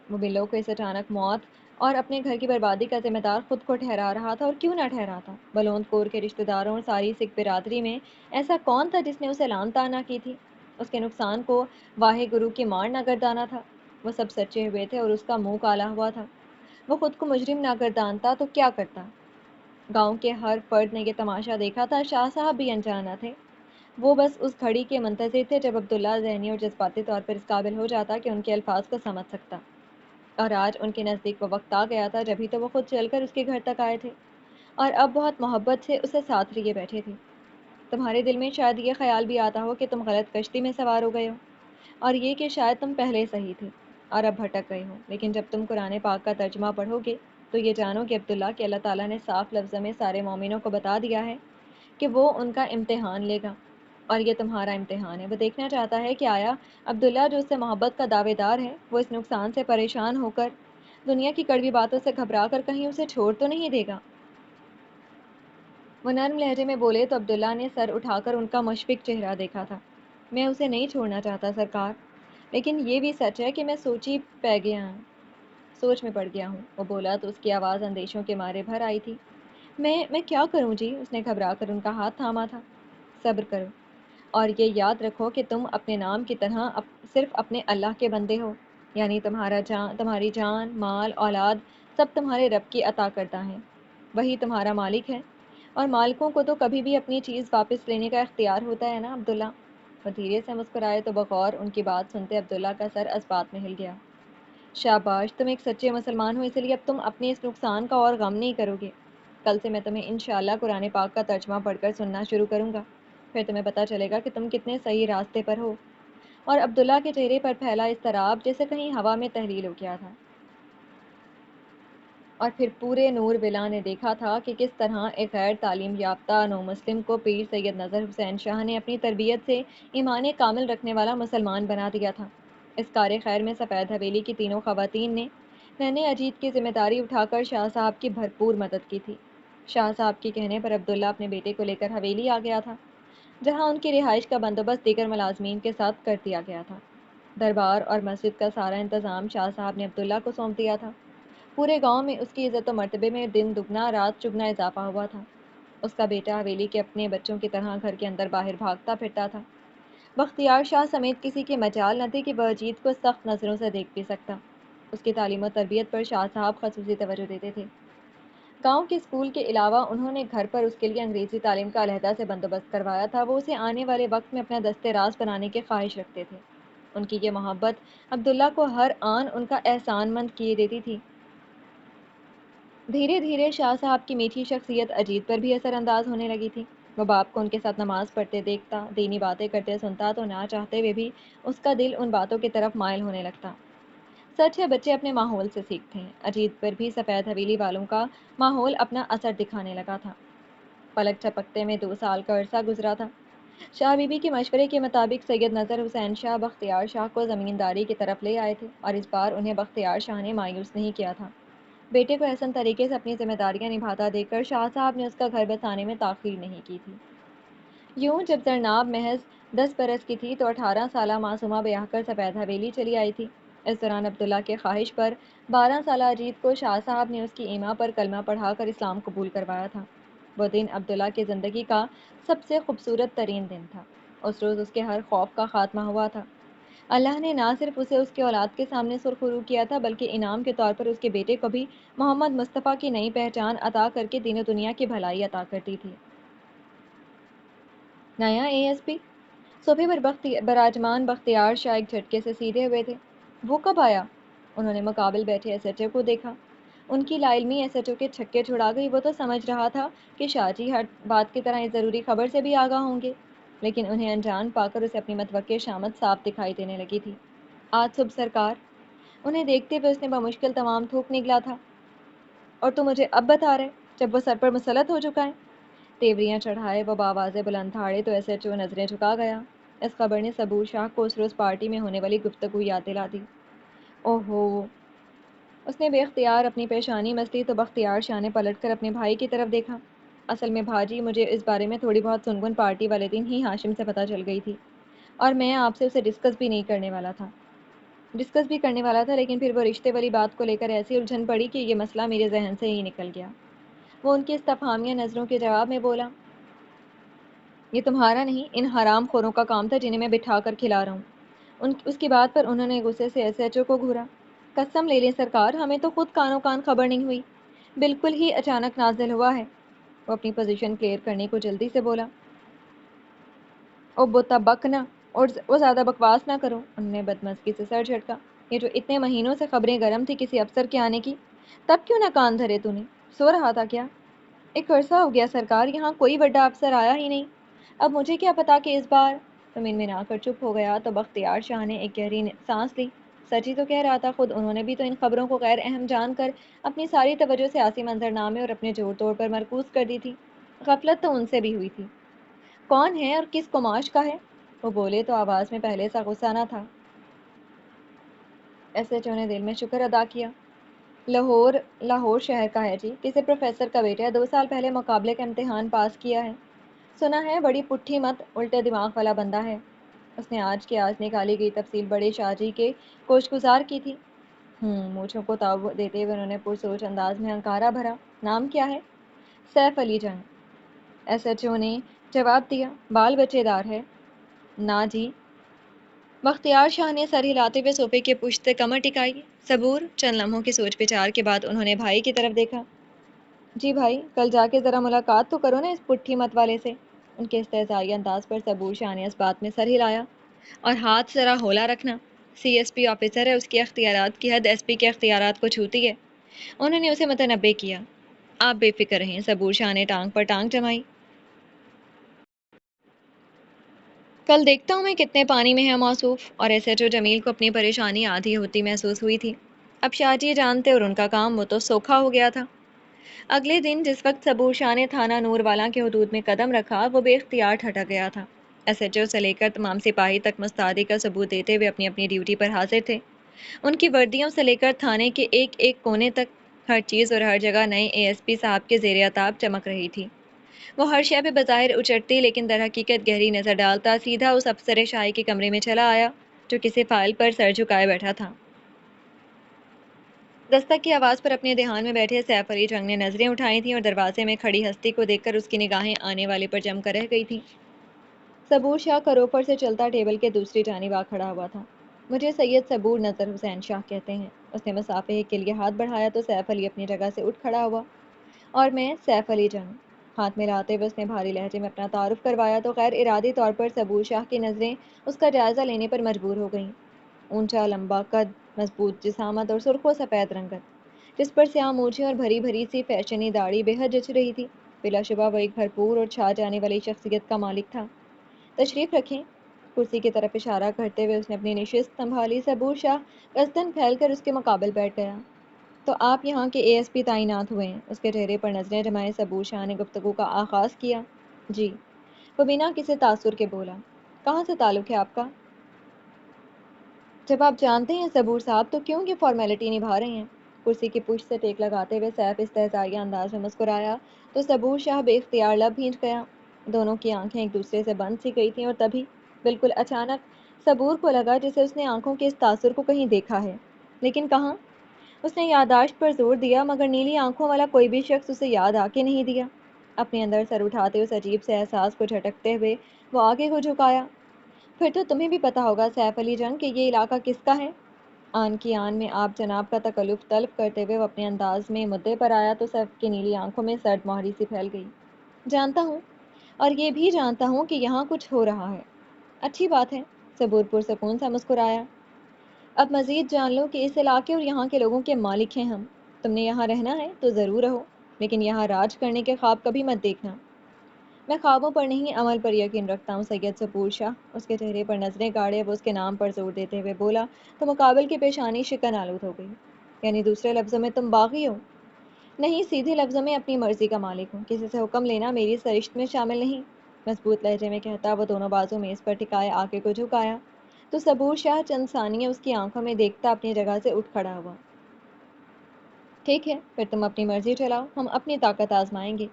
Speaker 1: وہ بلو کو اس اچانک موت اور اپنے گھر کی بربادی کا ذمہ دار خود کو ٹھہرا رہا تھا، اور کیوں نہ ٹھہراتا؟ بلوند کور کے رشتہ داروں اور ساری سکھ برادری میں ایسا کون تھا جس نے اسے لعن طعنہ کی تھی؟ اس کے نقصان کو واہے گرو کی مار نہ گردانا تھا؟ وہ سب سچے ہوئے تھے اور اس کا منہ کالا ہوا تھا۔ وہ خود کو مجرم نہ گردانتا تو کیا کرتا؟ گاؤں کے ہر فرد نے یہ تماشا دیکھا تھا، شاہ صاحب بھی انجان نہ تھے۔ وہ بس اس گھڑی کے منتظر تھے جب عبداللہ ذہنی اور جذباتی طور پر اس قابل ہو جاتا کہ ان کے الفاظ کو سمجھ سکتا، اور آج ان کے نزدیک وہ وقت آ گیا تھا، جبھی تو وہ خود چل کر اس کے گھر تک آئے تھے اور اب بہت محبت سے اسے ساتھ لیے بیٹھے تھے۔ تمہارے دل میں شاید یہ خیال بھی آتا ہو کہ تم غلط کشتی میں سوار ہو گئے ہو، اور یہ کہ شاید تم پہلے صحیح تھے اور اب بھٹک گئے ہو، لیکن جب تم قرآن پاک کا ترجمہ پڑھو گے تو یہ جانو کہ عبداللہ کہ اللہ تعالیٰ نے صاف لفظوں میں سارے مومنوں کو بتا دیا ہے کہ وہ ان کا امتحان لے گا، اور یہ تمہارا امتحان ہے۔ وہ دیکھنا چاہتا ہے کہ آیا عبداللہ جو اس سے محبت کا دعوے دار ہے، وہ اس نقصان سے پریشان ہو کر دنیا کی کڑوی باتوں سے گھبرا کر کہیں اسے چھوڑ تو نہیں دے گا۔ وہ نرم لہجے میں بولے تو عبداللہ نے سر اٹھا کر ان کا مشفق چہرہ دیکھا تھا۔ میں اسے نہیں چھوڑنا چاہتا سرکار، لیکن یہ بھی سچ ہے کہ میں سوچی پہ گیا ہوں۔ سوچ میں پڑ گیا ہوں، وہ بولا تو اس کی آواز اندیشوں کے مارے بھر آئی تھی۔ میں کیا کروں جی؟ اس نے گھبرا کر ان کا ہاتھ تھاما تھا۔ صبر کرو اور یہ یاد رکھو کہ تم اپنے نام کی طرح صرف اپنے اللہ کے بندے ہو، یعنی تمہاری جان، مال، اولاد سب تمہارے رب کی عطا کرتا ہے، وہی تمہارا مالک ہے، اور مالکوں کو تو کبھی بھی اپنی چیز واپس لینے کا اختیار ہوتا ہے نا عبداللہ۔ وہ دھیرے سے مسکرائے تو بغور ان کی بات سنتے عبداللہ کا سر اسبات میں ہل گیا۔ شاباش، تم ایک سچے مسلمان ہو، اس لیے اب تم اپنے اس نقصان کا اور غم نہیں کرو گے۔ کل سے میں تمہیں انشاءاللہ قرآن پاک کا ترجمہ پڑھ کر سننا شروع کروں گا، پھر تمہیں پتہ چلے گا کہ تم کتنے صحیح راستے پر ہو۔ اور عبداللہ کے چہرے پر پھیلا اضطراب جیسے کہیں ہوا میں تحلیل ہو گیا تھا، اور پھر پورے نور ولا نے دیکھا تھا کہ کس طرح ایک غیر تعلیم یافتہ نو مسلم کو پیر سید نظر حسین شاہ نے اپنی تربیت سے ایمان کامل رکھنے والا مسلمان بنا دیا تھا۔ اس کار خیر میں سفید حویلی کی تینوں خواتین نے ننھے اجیت کی ذمہ داری اٹھا کر شاہ صاحب کی بھرپور مدد کی تھی۔ شاہ صاحب کے کہنے پر عبداللہ اپنے بیٹے کو لے کر حویلی آ گیا تھا، جہاں ان کی رہائش کا بندوبست دیگر ملازمین کے ساتھ کر دیا گیا تھا۔ دربار اور مسجد کا سارا انتظام شاہ صاحب نے عبداللہ کو سونپ دیا تھا۔ پورے گاؤں میں اس کی عزت و مرتبے میں دن دگنا رات چگنا اضافہ ہوا تھا۔ اس کا بیٹا حویلی کے اپنے بچوں کی طرح گھر کے اندر باہر بھاگتا پھرتا تھا۔ بختیار شاہ سمیت کسی کی مجال نہ تھی کہ وہ اجیت کو سخت نظروں سے دیکھ بھی سکتا۔ اس کی تعلیم و تربیت پر شاہ صاحب خصوصی توجہ دیتے تھے۔ گاؤں کے اسکول کے علاوہ انہوں نے گھر پر اس کے لیے انگریزی تعلیم کا علیحدہ سے بندوبست کروایا تھا۔ وہ اسے آنے والے وقت میں اپنا دستِ راست بنانے کی خواہش رکھتے تھے۔ ان کی یہ محبت عبداللہ کو ہر آن ان کا احسان مند کیے دیتی تھی۔ دھیرے دھیرے شاہ صاحب کی میٹھی شخصیت اجیت پر بھی اثر انداز ہونے لگی تھی۔ وہ باپ کو ان کے ساتھ نماز پڑھتے دیکھتا، دینی باتیں کرتے سنتا تو نہ چاہتے ہوئے بھی اس کا دل ان باتوں کی طرف مائل ہونے لگتا۔ سچ ہے، بچے اپنے ماحول سے سیکھتے ہیں۔ اجیت پر بھی سفید حویلی والوں کا ماحول اپنا اثر دکھانے لگا تھا۔ پلک جھپکتے میں 2 سال کا عرصہ گزرا تھا۔ شاہ بی بی کے مشورے کے مطابق سید نظر حسین شاہ بختیار شاہ کو زمینداری کی طرف لے آئے تھے، اور اس بار انہیں بختیار شاہ نے مایوس نہیں کیا تھا۔ بیٹے کو احسن طریقے سے اپنی ذمہ داریاں نبھاتا دیکھ کر شاہ صاحب نے اس کا گھر بسانے میں تاخیر نہیں کی تھی۔ یوں جب زرناب محض 10 برس کی تھی تو 18 سالہ معصومہ بیاہ کر سفید حویلی چلی آئی تھی۔ اس دوران عبداللہ کے خواہش پر 12 سالہ اجیت کو شاہ صاحب نے اس کی ایما پر کلمہ پڑھا کر اسلام قبول کروایا تھا۔ وہ دن عبداللہ کی زندگی کا سب سے خوبصورت ترین دن تھا۔ اس روز اس کے ہر خوف کا خاتمہ ہوا تھا۔ اللہ نے نہ صرف اسے اس کے اولاد کے سامنے سرخرو کیا تھا، بلکہ انعام کے طور پر اس کے بیٹے کو بھی محمد مصطفیٰ کی نئی پہچان عطا کر کے دین و دنیا کی بھلائی عطا کر دی تھی۔ نیا ASP صوفے پر براجمان بختیار شاہ ایک جھٹکے سے سیدھے ہوئے تھے۔ وہ کب آیا؟ انہوں نے مقابل بیٹھے SHO کو دیکھا۔ ان کی لا علمی SHO کے چھکے چھڑا گئی۔ وہ تو سمجھ رہا تھا کہ شاہ جی ہر بات کی طرح اس ضروری خبر سے بھی آگاہ ہوں گے، لیکن انہیں انجان پا کر اسے اپنی متوقع شامت صاف دکھائی دینے لگی تھی۔ آج صبح سرکار، انہیں دیکھتے ہوئے اس نے بمشکل تمام تھوک نگلا تھا۔ اور تو مجھے اب بتا رہے جب وہ سر پر مسلط ہو چکا ہے؟ تیوریاں چڑھائے وہ بآوازِ بلند دھاڑے تو SHO نظریں جھکا گیا۔ اس خبر نے صبور شاہ کو اس روز پارٹی میں ہونے والی گفتگو یاد دلا دی۔ اوہو! اس نے بے اختیار اپنی پیشانی مسلی تو بختیار شاہ نے پلٹ کر اپنے بھائی کی طرف دیکھا۔ اصل میں بھاجی، مجھے اس بارے میں تھوڑی بہت سنگن پارٹی والے دن ہی ہاشم سے پتہ چل گئی تھی، اور میں آپ سے اسے ڈسکس بھی کرنے والا تھا، لیکن پھر وہ رشتے والی بات کو لے کر ایسی الجھن پڑی کہ یہ مسئلہ میرے ذہن سے ہی نکل گیا۔ وہ ان کی استفہامیہ نظروں کے جواب میں بولا، یہ تمہارا نہیں، ان حرام خوروں کا کام تھا جنہیں میں بٹھا کر کھلا رہا ہوں۔ اس کی بات پر انہوں نے غصے سے SHO کو گھورا۔ قسم لے لیں سرکار، ہمیں تو خود کانوں کان خبر نہیں ہوئی، بالکل ہی اچانک نازل ہوا ہے۔ وہ اپنی پوزیشن کلیئر کرنے کو جلدی سے بولا۔ او بوتا بک نہ، اور وہ زیادہ بکواس نہ کرو، انہوں نے بدمزگی سے سر جھٹکا۔ یہ جو اتنے مہینوں سے خبریں گرم تھی کسی افسر کے آنے کی، تب کیوں نہ کان دھرے تو نے؟ سو رہا تھا کیا؟ ایک عرصہ ہو گیا سرکار، یہاں کوئی بڑا افسر آیا ہی نہیں۔ اب مجھے کیا پتا کہ اس بار، تم ان میں نہ کر چپ ہو گیا تو بختیار شاہ نے ایک گہری سانس لی۔ سچ ہی تو کہہ رہا تھا، خود انہوں نے بھی تو ان خبروں کو غیر اہم جان کر اپنی ساری توجہ سیاسی منظرنامے اور اپنے جوڑ توڑ پر مرکوز کر دی تھی۔ غفلت تو ان سے بھی ہوئی تھی۔ کون ہے اور کس کماش کا ہے؟ وہ بولے تو آواز میں پہلے سا غصہ نہ تھا۔ SHO نے دل میں شکر ادا کیا۔ لاہور شہر کا ہے جی، کسی پروفیسر کا بیٹا ہے، 2 سال پہلے مقابلے کا امتحان پاس کیا ہے۔ سنا ہے بڑی پٹھی مت الٹے دماغ والا بندہ ہے۔ اس نے آج کی آج نکالی گئی تفصیل بڑے شاہ جی کے کوشگزار کی تھی۔ مونچھوں کو تاؤ دیتے ہوئے انہوں نے پرسوچ انداز میں ہنکارا بھرا، نام کیا ہے؟ سیف علی جنگ۔ ایس ایچ او نے جواب دیا، بال بچے دار ہے؟ نا جی۔ بختیار شاہ نے سر ہلاتے ہوئے صوفے کے پشت سے کمر ٹکائی۔ صبور چند لمحوں کی سوچ بچار کے بعد انہوں نے بھائی کی طرف دیکھا۔ جی بھائی، کل جا کے ذرا ملاقات تو کرو نا اس پٹھی مت والے سے۔ ان کے استہزائی انداز پر صبور شاہ نے اس بات میں سر ہلایا، اور ہاتھ ذرا ہولا رکھنا، سی ایس پی آفیسر ہے، اس کے اختیارات کی حد ایس پی کے اختیارات کو چھوتی ہے۔ انہوں نے اسے متنبع کیا۔ آپ بے فکر رہیں، صبور شاہ نے ٹانگ پر ٹانگ جمائی۔ کل دیکھتا ہوں میں کتنے پانی میں ہے موصوف۔ اور ایس ایچ او جمیل کو اپنی پریشانی آدھی ہوتی محسوس ہوئی تھی۔ اب شاہ جی جانتے اور ان کا کام وہ تو سوکھا ہو گیا تھا۔ اگلے دن جس وقت صبور شاہ نے تھانہ نور والاں کے حدود میں قدم رکھا، وہ بے اختیار ٹھٹک گیا تھا۔ ایس ایچ او سے لے کر تمام سپاہی تک مستعدی کا ثبوت دیتے ہوئے اپنی اپنی ڈیوٹی پر حاضر تھے۔ ان کی وردیوں سے لے کر تھانے کے ایک ایک کونے تک ہر چیز اور ہر جگہ نئے اے ایس پی صاحب کے زیر عتاب چمک رہی تھی۔ وہ ہر شے پہ بظاہر اچٹتی لیکن در حقیقت گہری نظر ڈالتا سیدھا اس افسر شاہی کے کمرے میں چلا آیا جو کسی فائل پر سر جھکائے بیٹھا تھا۔ دستک کی آواز پر اپنے دھیان میں بیٹھے سیف علی جنگ نے نظریں اٹھائی تھیں اور دروازے میں کھڑی ہستی کو دیکھ کر اس کی نگاہیں آنے والے پر جم کر رہ گئی تھیں۔ صبور شاہ کروپر سے چلتا ٹیبل کے دوسری جانب آ کھڑا ہوا تھا۔ مجھے سید صبور نظر حسین شاہ کہتے ہیں۔ اس نے مصافحے کے لیے ہاتھ بڑھایا تو سیف علی اپنی جگہ سے اٹھ کھڑا ہوا۔ اور میں سیف علی جنگ۔ ہاتھ ملاتے ہوئے اس نے بھاری لہجے میں اپنا تعارف کروایا تو غیر ارادی طور پر صبور شاہ کی نظریں اس کا جائزہ لینے پر مجبور ہو گئیں۔ اونچا لمبا قد، مضبوط جسامت اور سرخ و سفید رنگت، جس پر سیاہ مونچھیں اور بھری بھری سی فیشنی داڑھی بے حد جچ رہی تھی۔ بلا شبہ وہ ایک بھرپور اور چھا جانے والی شخصیت کا مالک تھا۔ تشریف رکھیں۔ کرسی کی طرف اشارہ کرتے ہوئے اس نے اپنی نشست سنبھالی۔ صبور شاہ قصدن پھیل کر اس کے مقابل بیٹھ گیا۔ تو آپ یہاں کے اے ایس پی تعینات ہوئے ہیں؟ اس کے چہرے پر نظریں جمائے صبور شاہ نے گفتگو کا آغاز کیا۔ جی، وہ بنا کسی تاثر کے بولا۔ کہاں سے تعلق ہے آپ کا؟ جب آپ جانتے ہیں صبور صاحب تو کیوں یہ فارمیلٹی نبھا رہے ہیں؟ کرسی کی پشت سے ٹیک لگاتے ہوئے سیف استہزائیہ انداز میں مسکرایا تو صبور شاہ بے اختیار لب بھینچ گیا۔ دونوں کی آنکھیں ایک دوسرے سے بند سی گئی تھیں اور تبھی بالکل اچانک صبور کو لگا جسے اس نے آنکھوں کے اس تاثر کو کہیں دیکھا ہے، لیکن کہاں؟ اس نے یادداشت پر زور دیا مگر نیلی آنکھوں والا کوئی بھی شخص اسے یاد آ کے نہیں دیا۔ اپنے اندر سر اٹھاتے اس عجیب سے احساس کو جھٹکتے ہوئے وہ آگے کو جھکایا۔ پھر تو تمہیں بھی پتہ ہوگا سیف علی جنگ کہ یہ علاقہ کس کا ہے؟ آن کی آن میں آپ جناب کا تکلف طلب کرتے ہوئے وہ اپنے انداز میں مدعے پر آیا تو سیف کی نیلی آنکھوں میں سرد مہری سی پھیل گئی۔ جانتا ہوں، اور یہ بھی جانتا ہوں کہ یہاں کچھ ہو رہا ہے۔ اچھی بات ہے، صبور پرسکون سا مسکرایا۔ اب مزید جان لو کہ اس علاقے اور یہاں کے لوگوں کے مالک ہیں ہم۔ تم نے یہاں رہنا ہے تو ضرور رہو، لیکن یہاں راج کرنے کے خواب کبھی مت دیکھنا۔ میں خوابوں پر نہیں عمل پر یقین رکھتا ہوں سید صبور شاہ۔ اس کے چہرے پر نظریں گاڑے وہ اس کے نام پر زور دیتے ہوئے بولا تو مقابل کی پیشانی شکن آلود ہو گئی۔ یعنی دوسرے لفظوں میں تم باغی ہو؟ نہیں، سیدھے لفظوں میں اپنی مرضی کا مالک ہوں، کسی سے حکم لینا میری سرشت میں شامل نہیں، مضبوط لہجے میں کہتا وہ دونوں بازو میز پر ٹکائے آنکھیں کو جھکایا تو صبور شاہ چند ثانیے اس کی آنکھوں میں دیکھتا اپنی جگہ سے اٹھ کھڑا ہوا۔ ٹھیک ہے، پھر تم اپنی مرضی چلاؤ، ہم اپنی طاقت آزمائیں گے،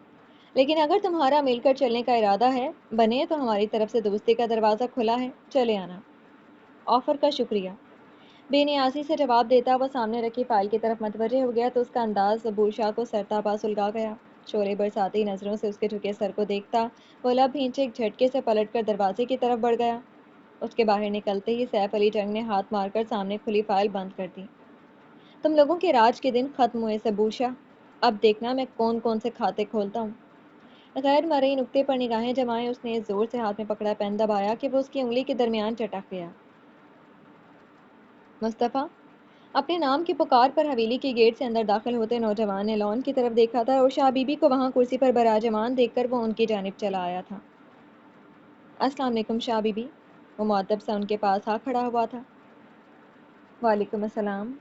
Speaker 1: لیکن اگر تمہارا مل کر چلنے کا ارادہ ہے بنے تو ہماری طرف سے دوستی کا دروازہ کھلا ہے، چلے آنا۔ آفر کا شکریہ، بے نیازی سے جواب دیتا وہ سامنے رکھی فائل کی طرف متوجہ ہو گیا تو اس کا انداز صبور شاہ کو سرتابا سلگا گیا۔ شعلے برساتی نظروں سے اس کے جھکے سر کو دیکھتا وہ لب بھینچے ایک جھٹکے سے پلٹ کر دروازے کی طرف بڑھ گیا۔ اس کے باہر نکلتے ہی سیف علی جنگ نے ہاتھ مار کر سامنے کھلی فائل بند کر دی۔ تم لوگوں کے راج کے دن ختم ہوئے صبور شاہ، اب دیکھنا میں کون کون سے کھاتے کھولتا ہوں۔ غیر مرئی نقطے پر نگاہیں جمائے اس نے زور سے ہاتھ میں پکڑا پین دبایا کہ وہ اس کی انگلی کے درمیان چٹک گیا۔ مصطفیٰ، اپنے نام کی پکار پر حویلی کے گیٹ سے اندر داخل ہوتے نوجوان نے لان کی طرف دیکھا تھا اور شاہ بی بی کو وہاں کرسی پر براجمان دیکھ کر وہ ان کی جانب چلا آیا تھا۔ السلام علیکم شاہ بی بی۔ وہ مؤدب سا ان کے پاس آ کھڑا ہوا تھا۔ وعلیکم السلام۔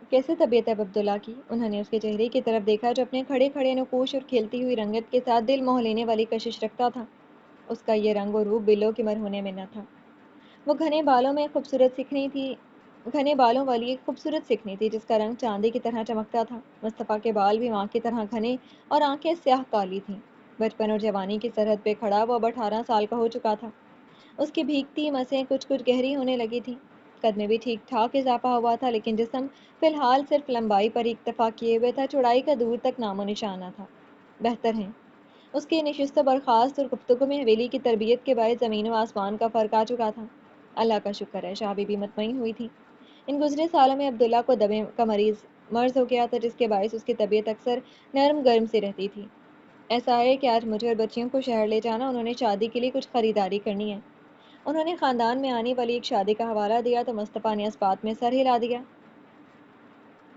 Speaker 1: کیسے طبیعت ہے اب عبداللہ کی؟ انہوں نے اس کے چہرے کی طرف دیکھا جو اپنے کھڑے کھڑے نقوش اور کھلتی ہوئی رنگت کے ساتھ دل موہ لینے والی کشش رکھتا تھا۔ اس کا یہ رنگ و روپ بلوں کے مرہونے میں نہ تھا۔ وہ گھنے بالوں والی ایک خوبصورت سکھنی تھی جس کا رنگ چاندی کی طرح چمکتا تھا۔ مصطفیٰ کے بال بھی ماں کی طرح گھنے اور آنکھیں سیاہ کالی تھیں۔ بچپن اور جوانی کی سرحد پہ کھڑا وہ اب 18 سال کا ہو چکا تھا۔ اس کی بھیگتی مسیں کچھ کچھ گہری ہونے لگی تھیں۔ قد میں بھی ٹھیک ٹھاک اضافہ ہوا تھا، لیکن جسم فی الحال صرف لمبائی پر ہی اکتفا کیے ہوئے تھا، چوڑائی کا دور تک نام و نشان نہ تھا۔ بہتر ہیں اس کی نشست و برخاست اور گفتگو میں حویلی کی تربیت کے باعث زمین و آسمان کا فرق آ چکا تھا۔ اللہ کا شکر ہے، شاہ بی بی مطمئن ہوئی تھی۔ ان گزرے سالوں میں عبداللہ کو دمے کا مرض ہو گیا تھا، جس کے باعث اس کی طبیعت اکثر نرم گرم سی رہتی تھی۔ ایسا ہے کہ آج مجھے اور بچیوں کو شہر لے جانا، انہوں نے شادی کے لیے کچھ خریداری کرنی ہے۔ انہوں نے خاندان میں آنے والی ایک شادی کا حوالہ دیا تو مصطفیٰ نے اس بات میں سر ہلا دیا۔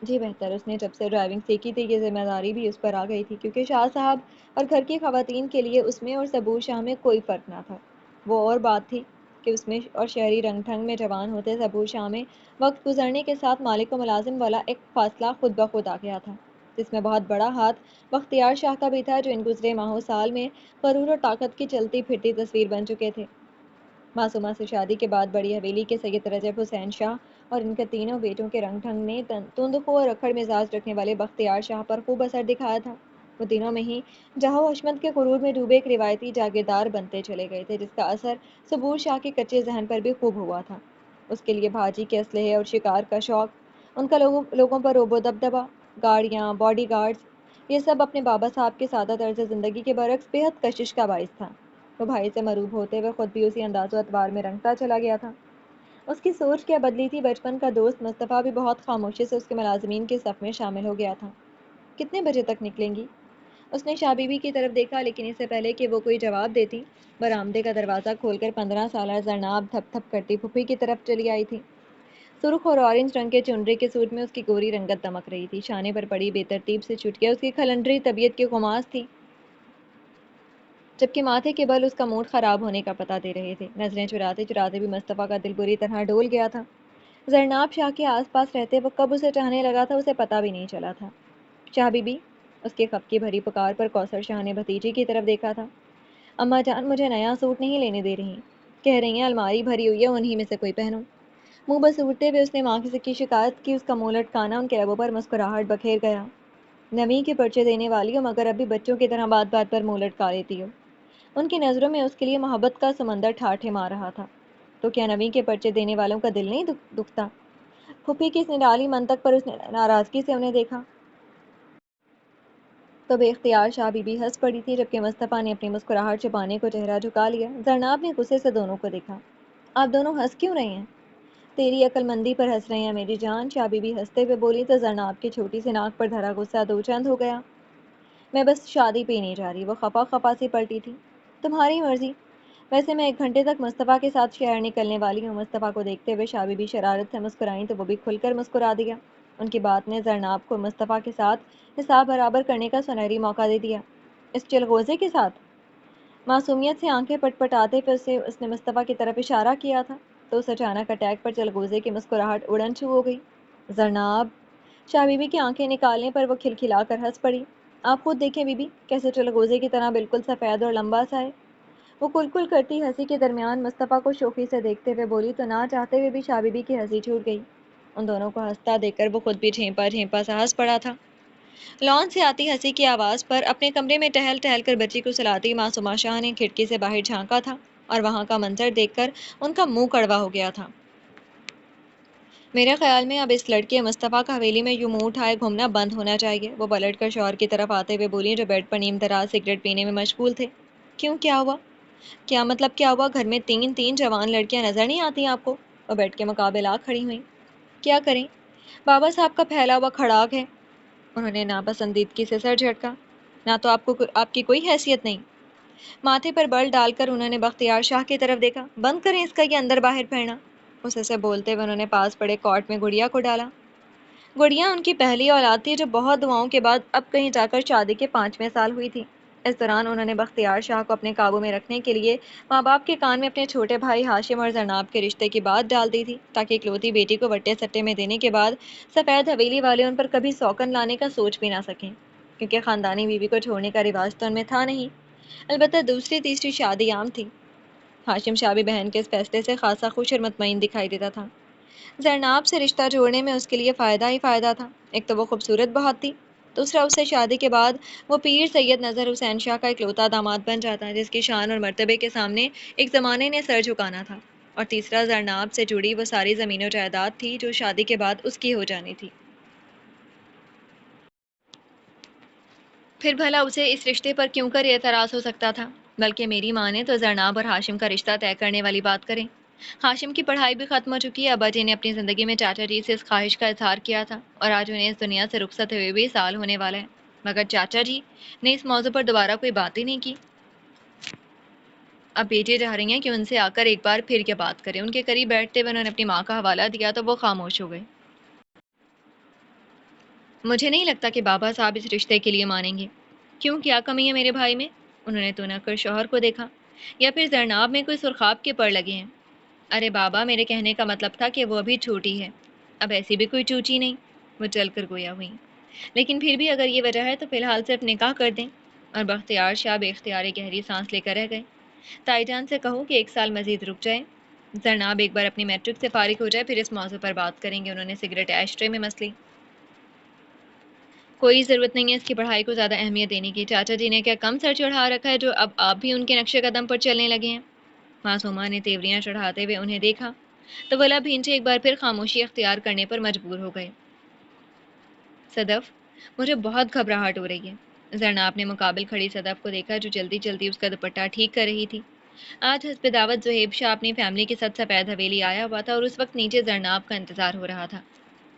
Speaker 1: جی بہتر، اس نے جب سے ڈرائیونگ سیکھی تھی یہ ذمہ داری بھی اس پر آ گئی تھی، کیونکہ شاہ صاحب اور گھر کی خواتین کے لیے اس میں اور صبور شاہ میں کوئی فرق نہ تھا۔ وہ اور بات تھی کہ اس میں اور شہری رنگ ڈھنگ میں جوان ہوتے صبور شاہ میں وقت گزرنے کے ساتھ مالک و ملازم والا ایک فاصلہ خود بخود آ گیا تھا، جس میں بہت بڑا ہاتھ بختیار شاہ کا بھی تھا، جو ان گزرے ماہوں سال میں غرور اور طاقت کی چلتی پھرتی تصویر بن چکے تھے۔ معصومہ سے شادی کے بعد بڑی حویلی کے سید رجب حسین شاہ اور ان کے تینوں بیٹوں کے رنگ ڈھنگ نے تندخو اور رکھڑ مزاج رکھنے والے بختیار شاہ پر خوب اثر دکھایا تھا۔ وہ دنوں میں ہی جاہ و حشمت کے غرور میں ڈوبے ایک روایتی جاگیردار بنتے چلے گئے تھے، جس کا اثر صبور شاہ کے کچے ذہن پر بھی خوب ہوا تھا۔ اس کے لیے بھاجی کے اسلحے اور شکار کا شوق، ان کا لوگوں پر روب و دبدبہ، گاڑیاں، باڈی گارڈز، یہ سب اپنے بابا صاحب کے سادہ طرز زندگی کے برعکس بے حد کشش کا باعث تھا۔ وہ بھائی سے مروب ہوتے ہوئے خود بھی اسی انداز و اطوار میں رنگتا چلا گیا تھا۔ اس کی سوچ کیا بدلی تھی، بچپن کا دوست مصطفیٰ بھی بہت خاموشی سے اس کے ملازمین کے صف میں شامل ہو گیا تھا۔ کتنے بجے تک نکلیں گی؟ اس نے شاہ بی بی کی طرف دیکھا، لیکن اس سے پہلے کہ وہ کوئی جواب دیتی، برآمدے کا دروازہ کھول کر 15 سالہ زرناب تھپ تھپ کرتی پھوپھی کی طرف چلی آئی تھی۔ سرخ اور اورنج رنگ کے چنڈی کے سوٹ میں اس کی گوری رنگت دمک رہی تھی، شانے پر پڑی بے ترتیب سے چٹکیاں اس کی کھلنڈری طبیعت کی خماس تھی، جبکہ ماتھے کے بل اس کا موڈ خراب ہونے کا پتہ دے رہے تھے۔ نظریں چراتے چراتے بھی مصطفیٰ کا دل بری طرح ڈول گیا تھا۔ زرناب شاہ کے آس پاس رہتے وہ کب اسے چاہنے لگا تھا، اسے پتہ بھی نہیں چلا تھا۔ شاہ بی بی، اس کی خفقی بھری پکار پر کوثر شاہ نے بھتیجی کی طرف دیکھا تھا۔ اماں جان مجھے نیا سوٹ نہیں لینے دے رہی، کہہ رہی ہیں الماری بھری ہوئی ہے، انہی میں سے کوئی پہنوں۔ منہ بسوڑتے ہوئے اس نے ماں کی شکایت کی، اس کا منہ لٹکانا ان کے لبوں پر مسکراہٹ بکھیر گیا۔ نویں کے پرچے دینے والی ہو، مگر اب بھی بچوں کی طرح بات بات پر منہ لٹکا لیتی ہو۔ ان کی نظروں میں اس کے لیے محبت کا سمندر ٹھاٹھے مار رہا تھا۔ تو کیا نویں کے پرچے دینے والوں کا دل نہیں دکھتا؟ پھوپھی کی اس نرالی منطق پر اس نے ناراضگی سے انہیں دیکھا تو بے اختیار شاہ بی بی ہنس پڑی تھی، جبکہ مصطفیٰ نے اپنی مسکراہٹ چھپانے کو چہرہ جھکا لیا۔ زرناب نے غصے سے دونوں کو دیکھا۔ آپ دونوں ہنس کیوں رہے ہیں؟ تیری عقل مندی پر ہنس رہے ہیں میری جان، شاہ بی بی ہنستے ہوئے بولی تو زرناب کی چھوٹی سی ناک پر دھرا غصہ دو چند ہو گیا۔ میں بس شادی پہ ہی نہیں جا رہی، وہ خفا خفا سی پلٹی تھی۔ تمہاری مرضی، ویسے میں 1 گھنٹے تک مصطفیٰ کے ساتھ شہر نکلنے والی ہوں۔ مصطفیٰ کو دیکھتے ہوئے شاہ بی بی شرارت سے مسکرائیں تو وہ بھی کھل کر مسکرا دیا۔ ان کی بات نے زرناب کو مصطفیٰ کے ساتھ حساب برابر کرنے کا سنہری موقع دے دیا۔ اس چلغوزے کے ساتھ؟ معصومیت سے آنکھیں پٹ پٹاتے پھر اس نے مصطفیٰ کی طرف اشارہ کیا تھا تو اس اچانک اٹیک پر چلغوزے کی مسکراہٹ اڑن چھو ہو گئی۔ زرناب، شاہ بی بی کی آنکھیں نکالنے پر وہ کھلکھلا کر ہنس پڑی۔ آپ خود دیکھیں بی بی، کیسے چلغوزے کی طرح بالکل سفید اور لمبا سا ہے۔ وہ کل کل کرتی ہنسی کے درمیان مصطفیٰ کو شوخی سے دیکھتے ہوئے بولی تو نہ چاہتے ہوئے بھی شاہ بی بی کی ہنسی چھوٹ گئی۔ ان دونوں کو ہنستا دیکھ کر وہ خود بھی جھیمپا جھیمپا سا ہنس پڑا تھا۔ لان سے آتی ہنسی کی آواز پر اپنے کمرے میں ٹہل ٹہل کر بچی کو سلاتی معصومہ شاہ نے کھڑکی سے باہر جھانکا تھا اور وہاں کا منظر دیکھ کر ان کا منہ کڑوا ہو گیا تھا۔ میرے خیال میں اب اس لڑکی مصطفیٰ کا حویلی میں یوں منہ اٹھائے گھومنا بند ہونا چاہیے، وہ پلٹ کر شوہر کی طرف آتے ہوئے بولی جو بیڈ پر نیم دراز سگریٹ پینے میں مشغول تھے۔ کیوں، کیا ہوا؟ کیا مطلب کیا ہوا؟ گھر میں تین جوان لڑکیاں نظر نہیں آتی آپ کو؟ وہ بیڈ کے مقابل آ کھڑی ہوئیں۔ کیا کریں، بابا صاحب کا پھیلا ہوا کھڑاک ہے۔ انہوں نے ناپسندیدگی سے سر جھٹکا۔ نہ تو آپ کی کوئی حیثیت نہیں۔ ماتھے پر بل ڈال کر انہوں نے بختیار شاہ کی طرف دیکھا۔ بند کریں اس کا یہ اندر باہر پھیرنا۔ اسے سے بولتے ہوئے انہوں نے پاس پڑے کاٹ میں گڑیا کو ڈالا۔ گڑیا ان کی پہلی اولاد تھی جو بہت دعاؤں کے بعد اب کہیں جا کر شادی کے 5ویں سال ہوئی تھی۔ اس دوران انہوں نے بختیار شاہ کو اپنے قابو میں رکھنے کے لیے ماں باپ کے کان میں اپنے چھوٹے بھائی ہاشم اور زرناب کے رشتے کی بات ڈال دی تھی، تاکہ اکلوتی بیٹی کو وٹے سٹے میں دینے کے بعد سفید حویلی والے ان پر کبھی سوکن لانے کا سوچ بھی نہ سکیں، کیونکہ خاندانی بیوی کو چھوڑنے کا رواج تو ان میں تھا نہیں۔ البتہ دوسری تیسری شادی عام تھی۔ ہاشم شاہ بھی بہن کے اس فیصلے سے خاصا خوش اور مطمئن دکھائی دیتا تھا۔ زرناب سے رشتہ جوڑنے میں اس کے لیے فائدہ ہی فائدہ تھا۔ ایک تو وہ خوبصورت بہت تھی، دوسرا اسے شادی کے بعد وہ پیر سید نظر حسین شاہ کا اکلوتا داماد بن جاتا، جس کی شان اور مرتبے کے سامنے ایک زمانے نے سر جھکانا تھا۔ اور تیسرا زرناب سے جڑی وہ ساری زمین و جائیداد تھی جو شادی کے بعد اس کی ہو جانی تھی۔ پھر بھلا اسے اس رشتے پر کیوں کر اعتراض ہو سکتا تھا؟ بلکہ میری ماں نے تو زرناب اور ہاشم کا رشتہ طے کرنے والی بات کریں۔ ہاشم کی پڑھائی بھی ختم ہو چکی ہے، ابا جی نے اپنی زندگی میں چاچا جی سے اس خواہش کا اظہار کیا تھا اور آج انہیں اس دنیا سے رخصت ہوئے بھی سال ہونے والا ہے، مگر چاچا جی نے اس موضوع پر دوبارہ کوئی بات ہی نہیں کی۔ اب بیٹی چاہ رہی ہیں کہ ان سے آ کر ایک بار پھر کیا بات کریں۔ ان کے قریب بیٹھتے ہوئے انہوں نے اپنی ماں کا حوالہ دیا تو وہ خاموش ہو گئے۔ مجھے نہیں لگتا کہ بابا صاحب اس رشتے کے لیے مانیں گے۔ کیوں، کیا کمی ہے میرے بھائی میں؟ انہوں نے تو نہ کر شوہر کو دیکھا، یا پھر زرناب میں کوئی سرخاب کے پڑ لگے ہیں؟ ارے بابا، میرے کہنے کا مطلب تھا کہ وہ ابھی چھوٹی ہے، اب ایسی بھی کوئی چوچی نہیں۔ وہ چل کر گویا ہوئی، لیکن پھر بھی اگر یہ وجہ ہے تو فی الحال صرف نکاح کر دیں۔ اور بختیار شاہ بے اختیار گہری سانس لے کر رہ گئے۔ تائی جان سے کہو کہ ایک سال مزید رک جائیں، زرناب ایک بار اپنی میٹرک سے فارغ ہو جائے، پھر اس موضوع پر بات کریں گے۔ انہوں نے سگریٹ ایش ٹرے میں مس لی۔ کوئی ضرورت نہیں ہے اس کی پڑھائی کو زیادہ اہمیت دینے کی۔ چاچا جی نے کیا کم سر چڑھا رکھا ہے جو اب آپ بھی ان کے نقش قدم پر چلنے لگے ہیں؟ معصومہ نے تیوریاں چڑھاتے ہوئے انہیں دیکھا تو ولا بھینچے ایک بار پھر خاموشی اختیار کرنے پر مجبور ہو گئے۔ صدف، مجھے بہت گھبراہٹ ہو رہی ہے۔ زرناب نے مقابل کھڑی صدف کو دیکھا جو جلدی جلدی اس کا دوپٹہ ٹھیک کر رہی تھی۔ آج حسب دعوت زہیب شاہ اپنی فیملی کے ساتھ سفید حویلی آیا ہوا تھا اور اس وقت نیچے زرناب کا انتظار ہو رہا تھا۔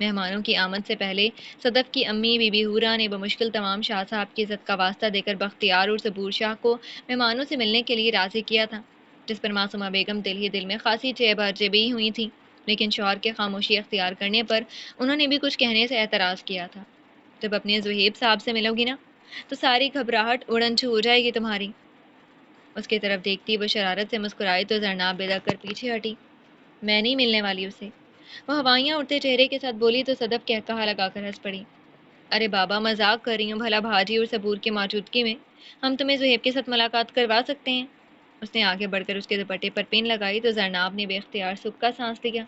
Speaker 1: مہمانوں کی آمد سے پہلے صدف کی امی بی بی حورا نے بمشکل تمام شاہ صاحب کی عزت کا واسطہ دے کر بختیار اور صبور شاہ کو مہمانوں سے ملنے کے لیے راضی کیا تھا، جس پر معصومہ بیگم دل ہی دل میں خاصی چہبی ہوئی تھی، لیکن شوہر کے خاموشی اختیار کرنے پر انہوں نے بھی کچھ کہنے سے اعتراض کیا تھا۔ جب اپنے زہیب صاحب سے ملو گی نا تو ساری گھبراہٹ اڑن چھو ہو جائے گی تمہاری۔ اس کی طرف دیکھتی وہ شرارت سے مسکرائی تو زرناب بے دگ کر پیچھے ہٹی۔ میں نہیں ملنے والی اسے، وہ ہوائیاں اڑتے چہرے کے ساتھ بولی تو صدف کہا لگا کر ہنس پڑی۔ ارے بابا، مذاق کر رہی ہوں، بھلا بھاجی اور صبور کی موجودگی میں ہم تمہیں زہیب کے ساتھ ملاقات کروا سکتے ہیں۔ اس نے آگے بڑھ کر اس کے دوپٹے پر پن لگائی تو زرناب نے بے اختیار سکھ کا سانس لیا۔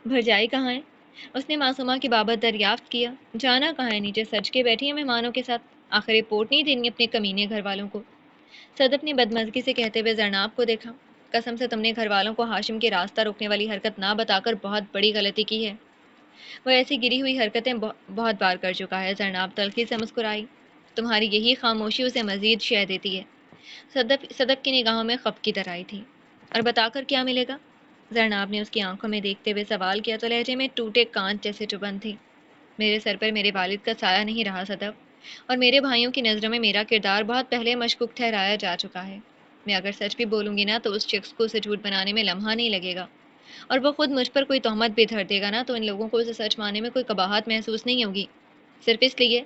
Speaker 1: بھرجائی کہاں ہے؟ اس نے معصومہ کی بابت دریافت کیا۔ جانا کہاں ہے، نیچے سج کے بیٹھی ہے مہمانوں کے ساتھ، آخر رپورٹ نہیں دیں گے اپنے کمینے گھر والوں کو؟ صدف نے بدمزگی سے کہتے ہوئے زرناب کو دیکھا۔ قسم سے تم نے گھر والوں کو ہاشم کے راستہ روکنے والی حرکت نہ بتا کر بہت بڑی غلطی کی ہے۔ وہ ایسی گری ہوئی حرکتیں بہت بار کر چکا ہے۔ زرناب تلخی سے مسکرائی۔ تمہاری یہی خاموشی اسے مزید شے دیتی ہے۔ صدف کی نگاہوں میں خف کی طرح تھی۔ اور بتا کر کیا ملے گا؟ زرناب نے اس کی آنکھوں میں دیکھتے ہوئے سوال کیا تو لہجے میں ٹوٹے کانچ جیسے چبھن تھی۔ میرے سر پر میرے والد کا سایہ نہیں رہا صدف، اور میرے بھائیوں کی نظروں میں میرا کردار بہت پہلے مشکوک ٹھہرایا جا چکا ہے۔ میں اگر سچ بھی بولوں گی نا تو اس شخص کو اسے جھوٹ بنانے میں لمحہ نہیں لگے گا، اور وہ خود مجھ پر کوئی تہمت بھی دھر دے گا نا تو ان لوگوں کو اسے سچ ماننے میں کوئی قباحت محسوس نہیں ہوگی، صرف اس لیے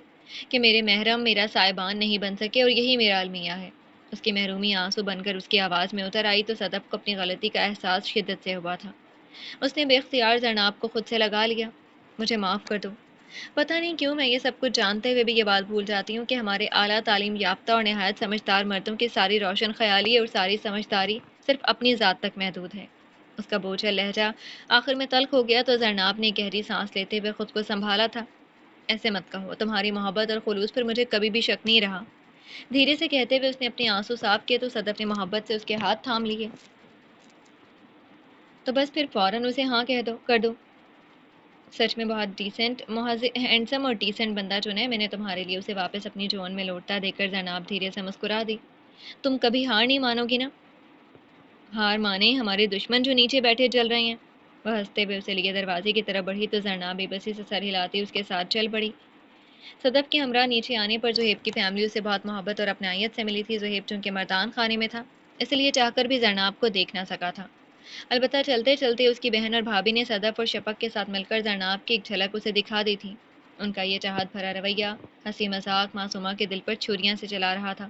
Speaker 1: کہ میرے محرم میرا سائبان نہیں بن سکے اور یہی میرا المیہ ہے۔ اس کی محرومی آنسو بن کر اس کی آواز میں اتر آئی تو صدف کو اپنی غلطی کا احساس شدت سے ہوا تھا۔ اس نے بے اختیار زرناب کو خود سے لگا لیا۔ مجھے معاف کر دو، پتہ نہیں کیوں میں یہ سب کچھ جانتے ہوئے بھی یہ بات بھول جاتی ہوں کہ ہمارے اعلیٰ تعلیم یافتہ اور نہایت سمجھدار مردوں کی ساری روشن خیالی اور ساری سمجھداری صرف اپنی ذات تک محدود ہے۔ اس کا بوجھل لہجہ آخر میں تلخ ہو گیا تو زرناب نے گہری سانس لیتے ہوئے خود کو سنبھالا تھا۔ ایسے مت کہو، تمہاری محبت اور خلوص پر مجھے کبھی بھی شک نہیں رہا، دھیرے سے کہتے ہوئے اس نے اپنے آنسو صاف کیے تو صدف نے محبت سے اس کے ہاتھ تھام لیے۔ تو بس پھر فوراً اسے ہاں کر دو۔ سچ میں بہت ڈیسنٹ، ہینڈسم اور ڈیسنٹ بندہ چنا ہے میں نے تمہارے لیے۔ اسے واپس اپنی جون میں لوٹتا دیکھ کر زرناب دھیرے سے مسکرا دی۔ تم کبھی ہار نہیں مانو گی نا؟ ہار مانے ہمارے دشمن جو نیچے بیٹھے جل رہے ہیں۔ وہ ہنستے ہوئے اسے لیے دروازے کی طرف بڑھی تو زرناب بے بسی سے سر ہلاتی اس کے ساتھ چل پڑی۔ صدف کے ہمراہ نیچے آنے پر زہیب کی فیملی اسے بہت محبت اور اپنائیت سے ملی تھی۔ زہیب چونکہ مردان خانے میں تھا اس لیے چاہ کر بھی زرناب کو دیکھ نہ سکا تھا، البتہ چلتے چلتے اس کی بہن اور بھابھی نے صدف اور شفق کے ساتھ مل کر زرناب کی ایک جھلک اسے دکھا دی تھی۔ ان کا یہ چاہت بھرا رویہ، ہنسی مذاق معصومہ کے دل پر چھریاں سے چلا رہا تھا۔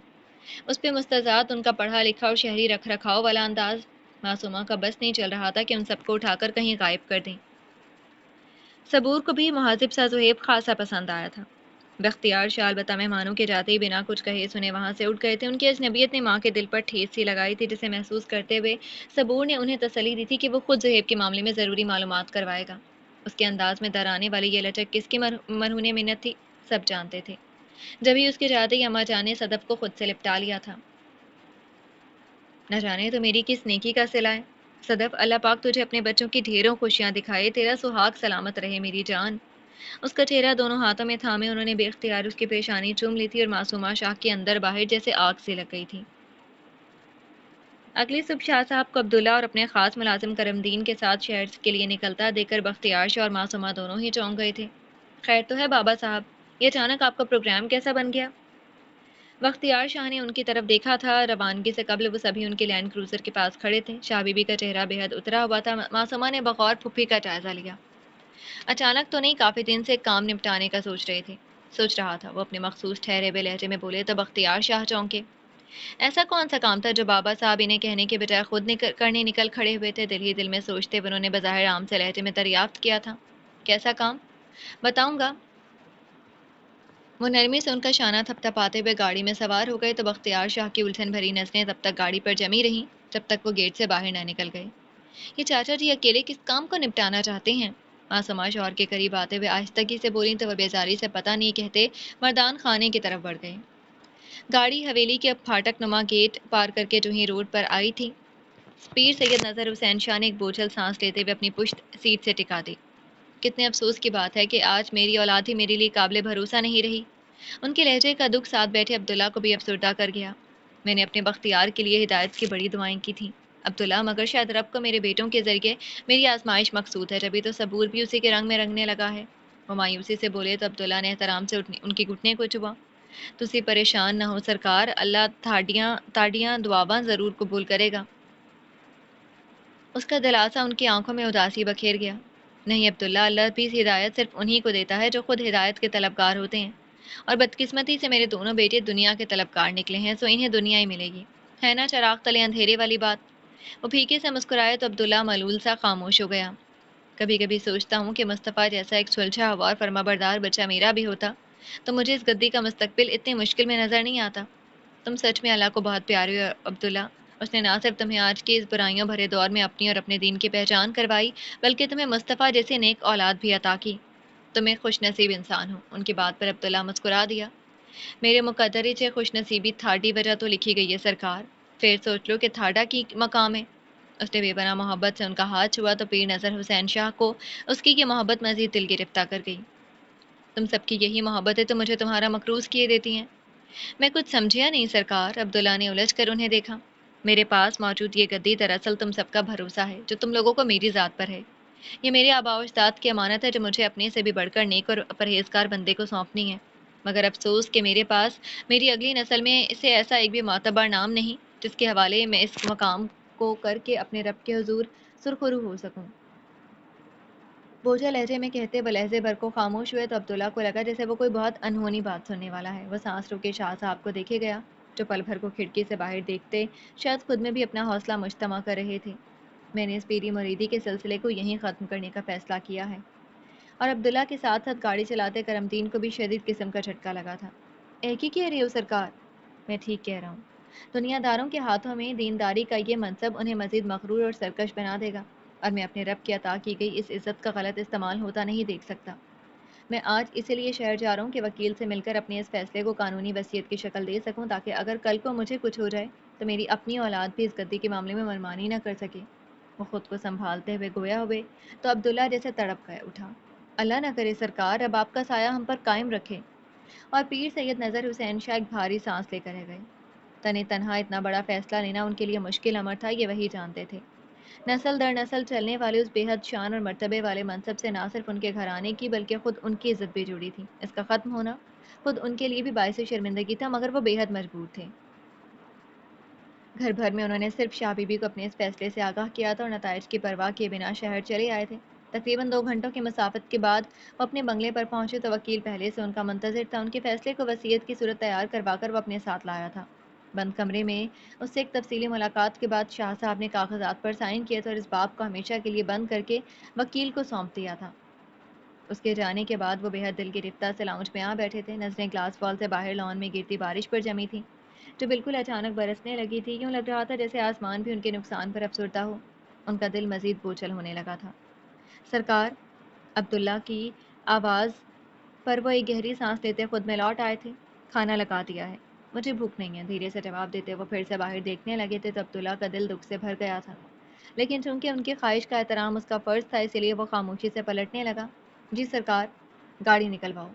Speaker 1: اس پہ مستضاد ان کا پڑھا لکھا اور شہری رکھ رکھاؤ والا انداز، معصومہ کا بس نہیں چل رہا تھا کہ ان سب کو اٹھا کر کہیں غائب کر دیں۔ صبور کو بھی مہذب سا زہیب خاصا پسند آیا تھا۔ بختیار شاہ البتہ مہمانوں کے جاتے ہی بنا کچھ کہے سنے وہاں سے اٹھ گئے تھے۔ ان کی اجنبیت نے ماں کے دل پر ٹھیس سی لگائی تھی، جسے محسوس کرتے ہوئے صبور نے انہیں تسلی دی تھی کہ وہ خود زہیب کے معاملے میں ضروری معلومات کروائے گا۔ اس کے انداز میں ڈرانے والی یہ لچک کس کی مرہون منت تھی، سب جانتے تھے۔ جبھی اس کے جاتے ہی اماں جان نے صدف کو خود سے لپٹا لیا تھا۔ نہ جانے تو میری کس نیکی کا صلہ ہے۔ صدف، اللہ پاک تجھے اپنے بچوں کی ڈھیروں خوشیاں دکھائے، تیرا سہاگ سلامت رہے میری جان۔ اس کا چہرہ دونوں ہاتھوں میں تھامے انہوں نے بے اختیار اس کی پیشانی چوم لی تھی اور معصومہ شاہ کے اندر باہر جیسے آگ سے لگ گئی تھی۔ اگلی صبح شاہ صاحب کو عبداللہ اور اپنے خاص ملازم کرم دین کے ساتھ شہر کے لیے نکلتا دیکھ کر بختیار شاہ اور معصومہ دونوں ہی چونک گئے تھے۔ خیر تو ہے بابا صاحب، یہ اچانک آپ کا پروگرام کیسا بن گیا؟ بختیار شاہ نے ان کی طرف دیکھا تھا۔ روانگی سے قبل وہ سبھی ان کے لینڈ کروزر کے پاس کھڑے تھے۔ شاہ بی بی کا چہرہ بے حد اترا ہوا تھا۔ معصومہ نے بغور پھپھی کا جائزہ لیا۔ اچانک تو نہیں، کافی دن سے کام نپٹانے کا سوچ رہا تھا، وہ اپنے مخصوص ٹھہرے ہوئے لہجے میں بولے تو بختیار شاہ چونکے۔ ایسا کون سا کام تھا جو بابا صاحب انہیں کہنے کے بجائے خود کرنے نکل کھڑے ہوئے تھے؟ دل ہی دل میں سوچتے ہوئے انہوں نے بظاہر عام سے لہجے میں دریافت کیا تھا۔ کیسا کام؟ بتاؤں گا۔ وہ نرمی سے ان کا شانہ تھپتھپاتے ہوئے گاڑی میں سوار ہو گئے تو بختیار شاہ کی الجھن بھری نظریں تب تک گاڑی پر جمی رہیں جب تک وہ گیٹ سے باہر نہ نکل گئے۔ یہ چاچا جی اکیلے کس کام کو نپٹانا چاہتے ہیں؟ معصومہ شوہر کے قریب آتے ہوئے آہستگی سے بولیں تو وہ بیزاری سے پتہ نہیں کہتے مردان خانے کی طرف بڑھ گئے۔ گاڑی حویلی کے پھاٹک نما گیٹ پار کر کے جو ہی روڈ پر آئی تھی، پیر سید نظر حسین شاہ نے ایک بوجھل سانس لیتے ہوئے اپنی پشت سیٹ سے ٹکا دی۔ کتنے افسوس کی بات ہے کہ آج میری اولاد ہی میرے لیے قابل بھروسہ نہیں رہی۔ ان کے لہجے کا دکھ ساتھ بیٹھے عبداللہ کو بھی افسردہ کر گیا۔ میں نے اپنے بختیار کے لیے ہدایت کی بڑی دعائیں کی تھیں عبداللہ، مگر شاید رب کو میرے بیٹوں کے ذریعے میری آزمائش مقصود ہے، جبھی تو صبور بھی اسی کے رنگ میں رنگنے لگا ہے۔ وہ مایوسی سے بولے تو عبداللہ نے احترام سے ان کی گھٹنے کو چبا۔ تسی پریشان نہ ہو سرکار، اللہ تاڑیاں دعاواں ضرور قبول کرے گا۔ اس کا دلاسا ان کی آنکھوں میں اداسی بکھیر گیا۔ نہیں عبداللہ، اللہ بھی ہدایت صرف انہی کو دیتا ہے جو خود ہدایت کے طلبگار ہوتے ہیں، اور بدقسمتی سے میرے دونوں بیٹے دنیا کے طلبگار نکلے ہیں، سو انہیں دنیا ہی ملے گی، ہے نا چراغ تلے اندھیرے والی بات۔ وہ پھیکے سے مسکرائے تو عبداللہ ملول سا خاموش ہو گیا۔ کبھی کبھی سوچتا ہوں کہ مصطفیٰ جیسا ایک سلجھا ہوا اور فرما بردار بچہ میرا بھی ہوتا تو مجھے اس گدی کا مستقبل اتنی مشکل میں نظر نہیں آتا۔ تم سچ میں اللہ کو بہت پیارے ہو عبداللہ۔ اس نے نہ صرف تمہیں آج کے اس برائیوں بھرے دور میں اپنی اور اپنے دین کی پہچان کروائی، بلکہ تمہیں مصطفیٰ جیسے نیک اولاد بھی عطا کی۔ تم ایک خوش نصیب انسان ہو۔ ان کی بات پر عبداللہ مسکرا دیا۔ میرے مقدر چ خوش نصیبی تھاڑی وجہ تو لکھی گئی ہے سرکار، پھر سوچ لو کہ تھاڑا کی مقام ہے۔ اس نے بے پناہ محبت سے ان کا ہاتھ چھوا تو پیر نظر حسین شاہ کو اس کی یہ محبت مزید دل گرفتہ کر گئی۔ تم سب کی یہی محبت ہے تو مجھے تمہارا مقروض کیے دیتی ہیں۔ میں کچھ سمجھیا نہیں سرکار، عبداللہ نے الجھ کر انہیں دیکھا۔ میرے پاس موجود یہ گدی دراصل تم سب کا بھروسہ ہے جو تم لوگوں کو میری ذات پر ہے۔ یہ میرے آباء و اجداد کی امانت ہے جو مجھے اپنے سے بھی بڑھ کر نیک اور پرہیزگار بندے کو سونپنی ہے، مگر افسوس کہ میرے پاس میری اگلی نسل میں اسے ایسا ایک بھی معتبر نام نہیں جس کے حوالے میں اس مقام کو کر کے اپنے رب کے حضور سرخرو ہو سکوں۔ بوجھا لہجے میں کہتے وہ لہجے بھر کو خاموش ہوئے تو عبداللہ کو لگا جیسے وہ کوئی بہت انہونی بات سننے والا ہے۔ وہ سانس روکے شاہ صاحب کو دیکھے گیا جو پل بھر کو کھڑکی سے باہر دیکھتے شاید خود میں بھی اپنا حوصلہ مجتمع کر رہے تھے۔ میں نے اس پیری مریدی کے سلسلے کو یہیں ختم کرنے کا فیصلہ کیا ہے۔ اور عبداللہ کے ساتھ ساتھ گاڑی چلاتے کرم دین کو بھی شدید قسم کا جھٹکا لگا تھا۔ ایک ہی کہہ رہی ہو سرکار؟ میں ٹھیک کہہ رہا ہوں۔ دنیا داروں کے ہاتھوں میں دینداری کا یہ منصب انہیں مزید مغرور اور سرکش بنا دے گا، اور میں اپنے رب کی عطا کی گئی اس عزت کا غلط استعمال ہوتا نہیں دیکھ سکتا۔ میں آج اسی لیے شہر جا رہا ہوں کہ وکیل سے مل کر اپنے اس فیصلے کو قانونی وصیت کی شکل دے سکوں، تاکہ اگر کل کو مجھے کچھ ہو جائے تو میری اپنی اولاد بھی اس گدی کے معاملے میں منمانی نہ کر سکے۔ وہ خود کو سنبھالتے ہوئے گویا ہوئے تو عبداللہ جیسے تڑپ گئے اٹھا۔ اللہ نہ کرے سرکار، اب آپ کا سایہ ہم پر قائم رکھے۔ اور پیر سید نظر حسین شاہ ایک بھاری سانس لے کر رہ گئے۔ تنے تنہا اتنا بڑا فیصلہ لینا ان کے لیے مشکل امر تھا، یہ وہی جانتے تھے۔ نسل در نسل چلنے والے اس بے حد شان اور مرتبے والے منصب سے نہ صرف ان کے گھرانے کی بلکہ خود ان کی عزت بھی جڑی تھی۔ اس کا ختم ہونا خود ان کے لیے بھی باعث شرمندگی تھا، مگر وہ بے حد مجبور تھے۔ گھر بھر میں انہوں نے صرف شاہ بی بی کو اپنے اس فیصلے سے آگاہ کیا تھا اور نتائج کی پرواہ کیے بنا شہر چلے آئے تھے۔ تقریباً 2 گھنٹوں کی مسافت کے بعد وہ اپنے بنگلے پر پہنچے تو وکیل پہلے سے ان کا منتظر تھا۔ ان کے فیصلے کو وصیت کی صورت تیار کروا کر وہ اپنے ساتھ لایا تھا۔ بند کمرے میں اس سے ایک تفصیلی ملاقات کے بعد شاہ صاحب نے کاغذات پر سائن کیے تھے اور اس باب کو ہمیشہ کے لیے بند کر کے وکیل کو سونپ دیا تھا۔ اس کے جانے کے بعد وہ بے حد دل گرفتہ سے لاؤنج میں آ بیٹھے تھے۔ نظریں گلاس وال سے باہر لان میں گرتی بارش پر جمی تھیں جو بالکل اچانک برسنے لگی تھی۔ یوں لگ رہا تھا جیسے آسمان بھی ان کے نقصان پر افسردہ ہو۔ ان کا دل مزید بوجھل ہونے لگا تھا۔ سرکار، عبداللہ کی آواز پر وہ ایک گہری سانس لیتے خود میں لوٹ آئے تھے۔ کھانا لگا دیا ہے۔ مجھے بھوک نہیں ہے، دھیرے سے جواب دیتے وہ پھر سے باہر دیکھنے لگے تھے تو عبداللہ کا دل دکھ سے بھر گیا تھا، لیکن چونکہ ان کی خواہش کا احترام اس کا فرض تھا اسی لیے وہ خاموشی سے پلٹنے لگا۔ جی سرکار، گاڑی نکلواؤ۔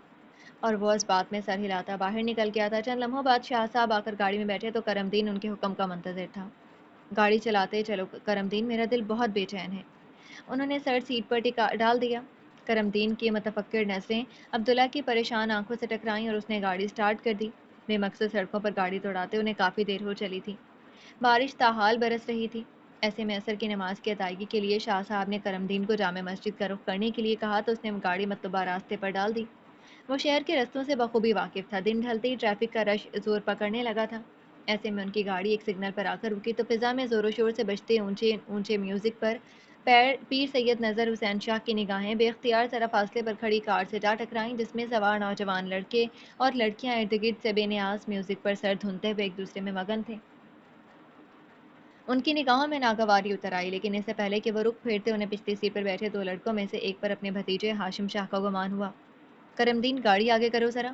Speaker 1: اور وہ اس بات میں سر ہلاتا باہر نکل گیا تھا۔ چند لمحوں بعد شاہ صاحب آ کر گاڑی میں بیٹھے تو کرم دین ان کے حکم کا منتظر تھا۔ گاڑی چلاتے چلو کرم دین، میرا دل بہت بے چین ہے۔ انہوں نے سر سیٹ پر ڈال دیا۔ کرم دین کی متفکر نظریں عبداللہ کی پریشان آنکھوں سے ٹکرائیں اور اس نے گاڑی سٹارٹ کر دی۔ بے مقصد سڑکوں پر گاڑی دوڑاتے انہیں کافی دیر ہو چلی تھی۔ بارش تاحال برس رہی تھی۔ ایسے میں عصر کی نماز کی ادائیگی کے لیے شاہ صاحب نے کرم دین کو جامع مسجد کا رخ کرنے کے لیے کہا تو اس نے گاڑی مطلوبہ راستے پر ڈال دی۔ وہ شہر کے رستوں سے بخوبی واقف تھا۔ دن ڈھلتے ہی ٹریفک کا رش زور پکڑنے لگا تھا۔ ایسے میں ان کی گاڑی ایک سگنل پر آ کر رکی تو فضا میں زور و شور سے بجتے اونچے اونچے میوزک پر پیر سید نظر حسین شاہ کی نگاہیں بے اختیار ذرا فاصلے پر کھڑی کار سے جا ٹکرائیں جس میں سوار نوجوان لڑکے اور لڑکیاں ارد گرد سے بے نیاز میوزک پر سر دھنتے ہوئے ایک دوسرے میں مگن تھے۔ ان کی نگاہوں میں ناگواری اتر آئی، لیکن اس سے پہلے کہ وہ رخ پھیرتے انہیں پچھلی سیٹ پر بیٹھے دو لڑکوں میں سے ایک پر اپنے بھتیجے ہاشم شاہ کا گمان ہوا۔ کرم دین، گاڑی آگے کرو ذرا۔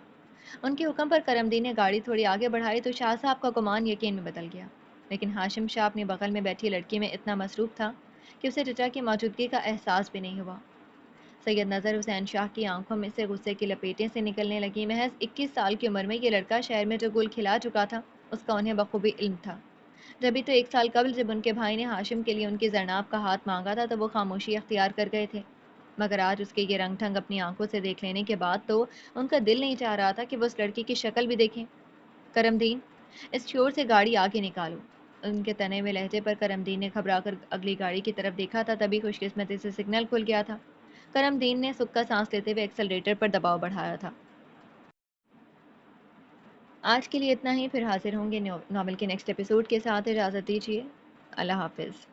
Speaker 1: ان کے حکم پر کرم دین نے گاڑی تھوڑی آگے بڑھائی تو شاہ صاحب کا گمان یقین میں بدل گیا، لیکن ہاشم شاہ اپنی بغل میں بیٹھی لڑکی میں اتنا مصروف تھا کہ اسے چچا کی موجودگی کا احساس بھی نہیں ہوا۔ سید نظر حسین شاہ کی آنکھوں میں سے غصے کی لپیٹیں سے نکلنے لگیں۔ محض 21 سال کی عمر میں یہ لڑکا شہر میں جو گل کھلا چکا تھا اس کا انہیں بخوبی علم تھا۔ جبھی تو 1 سال قبل جب ان کے بھائی نے ہاشم کے لیے ان کی زرناب کا ہاتھ مانگا تھا تو وہ خاموشی اختیار کر گئے تھے، مگر آج اس کے یہ رنگ ڈھنگ اپنی آنکھوں سے دیکھ لینے کے بعد تو ان کا دل نہیں چاہ رہا تھا کہ وہ اس لڑکی کی شکل بھی دیکھیں۔ کرم دین، اس شور سے گاڑی آگے نکالو۔ ان کے تنے ہوئے لہجے پر کرم دین نے گھبرا کر اگلی گاڑی کی طرف دیکھا تھا، تبھی خوش قسمتی سے سگنل کھل گیا تھا۔ کرم دین نے سکھ کا سانس لیتے ہوئے ایکسلریٹر پر دباؤ بڑھایا تھا۔ آج کے لیے اتنا ہی، پھر حاضر ہوں گے ناول کے نیکسٹ ایپیسوڈ کے ساتھ۔ اجازت دیجیے، اللہ حافظ۔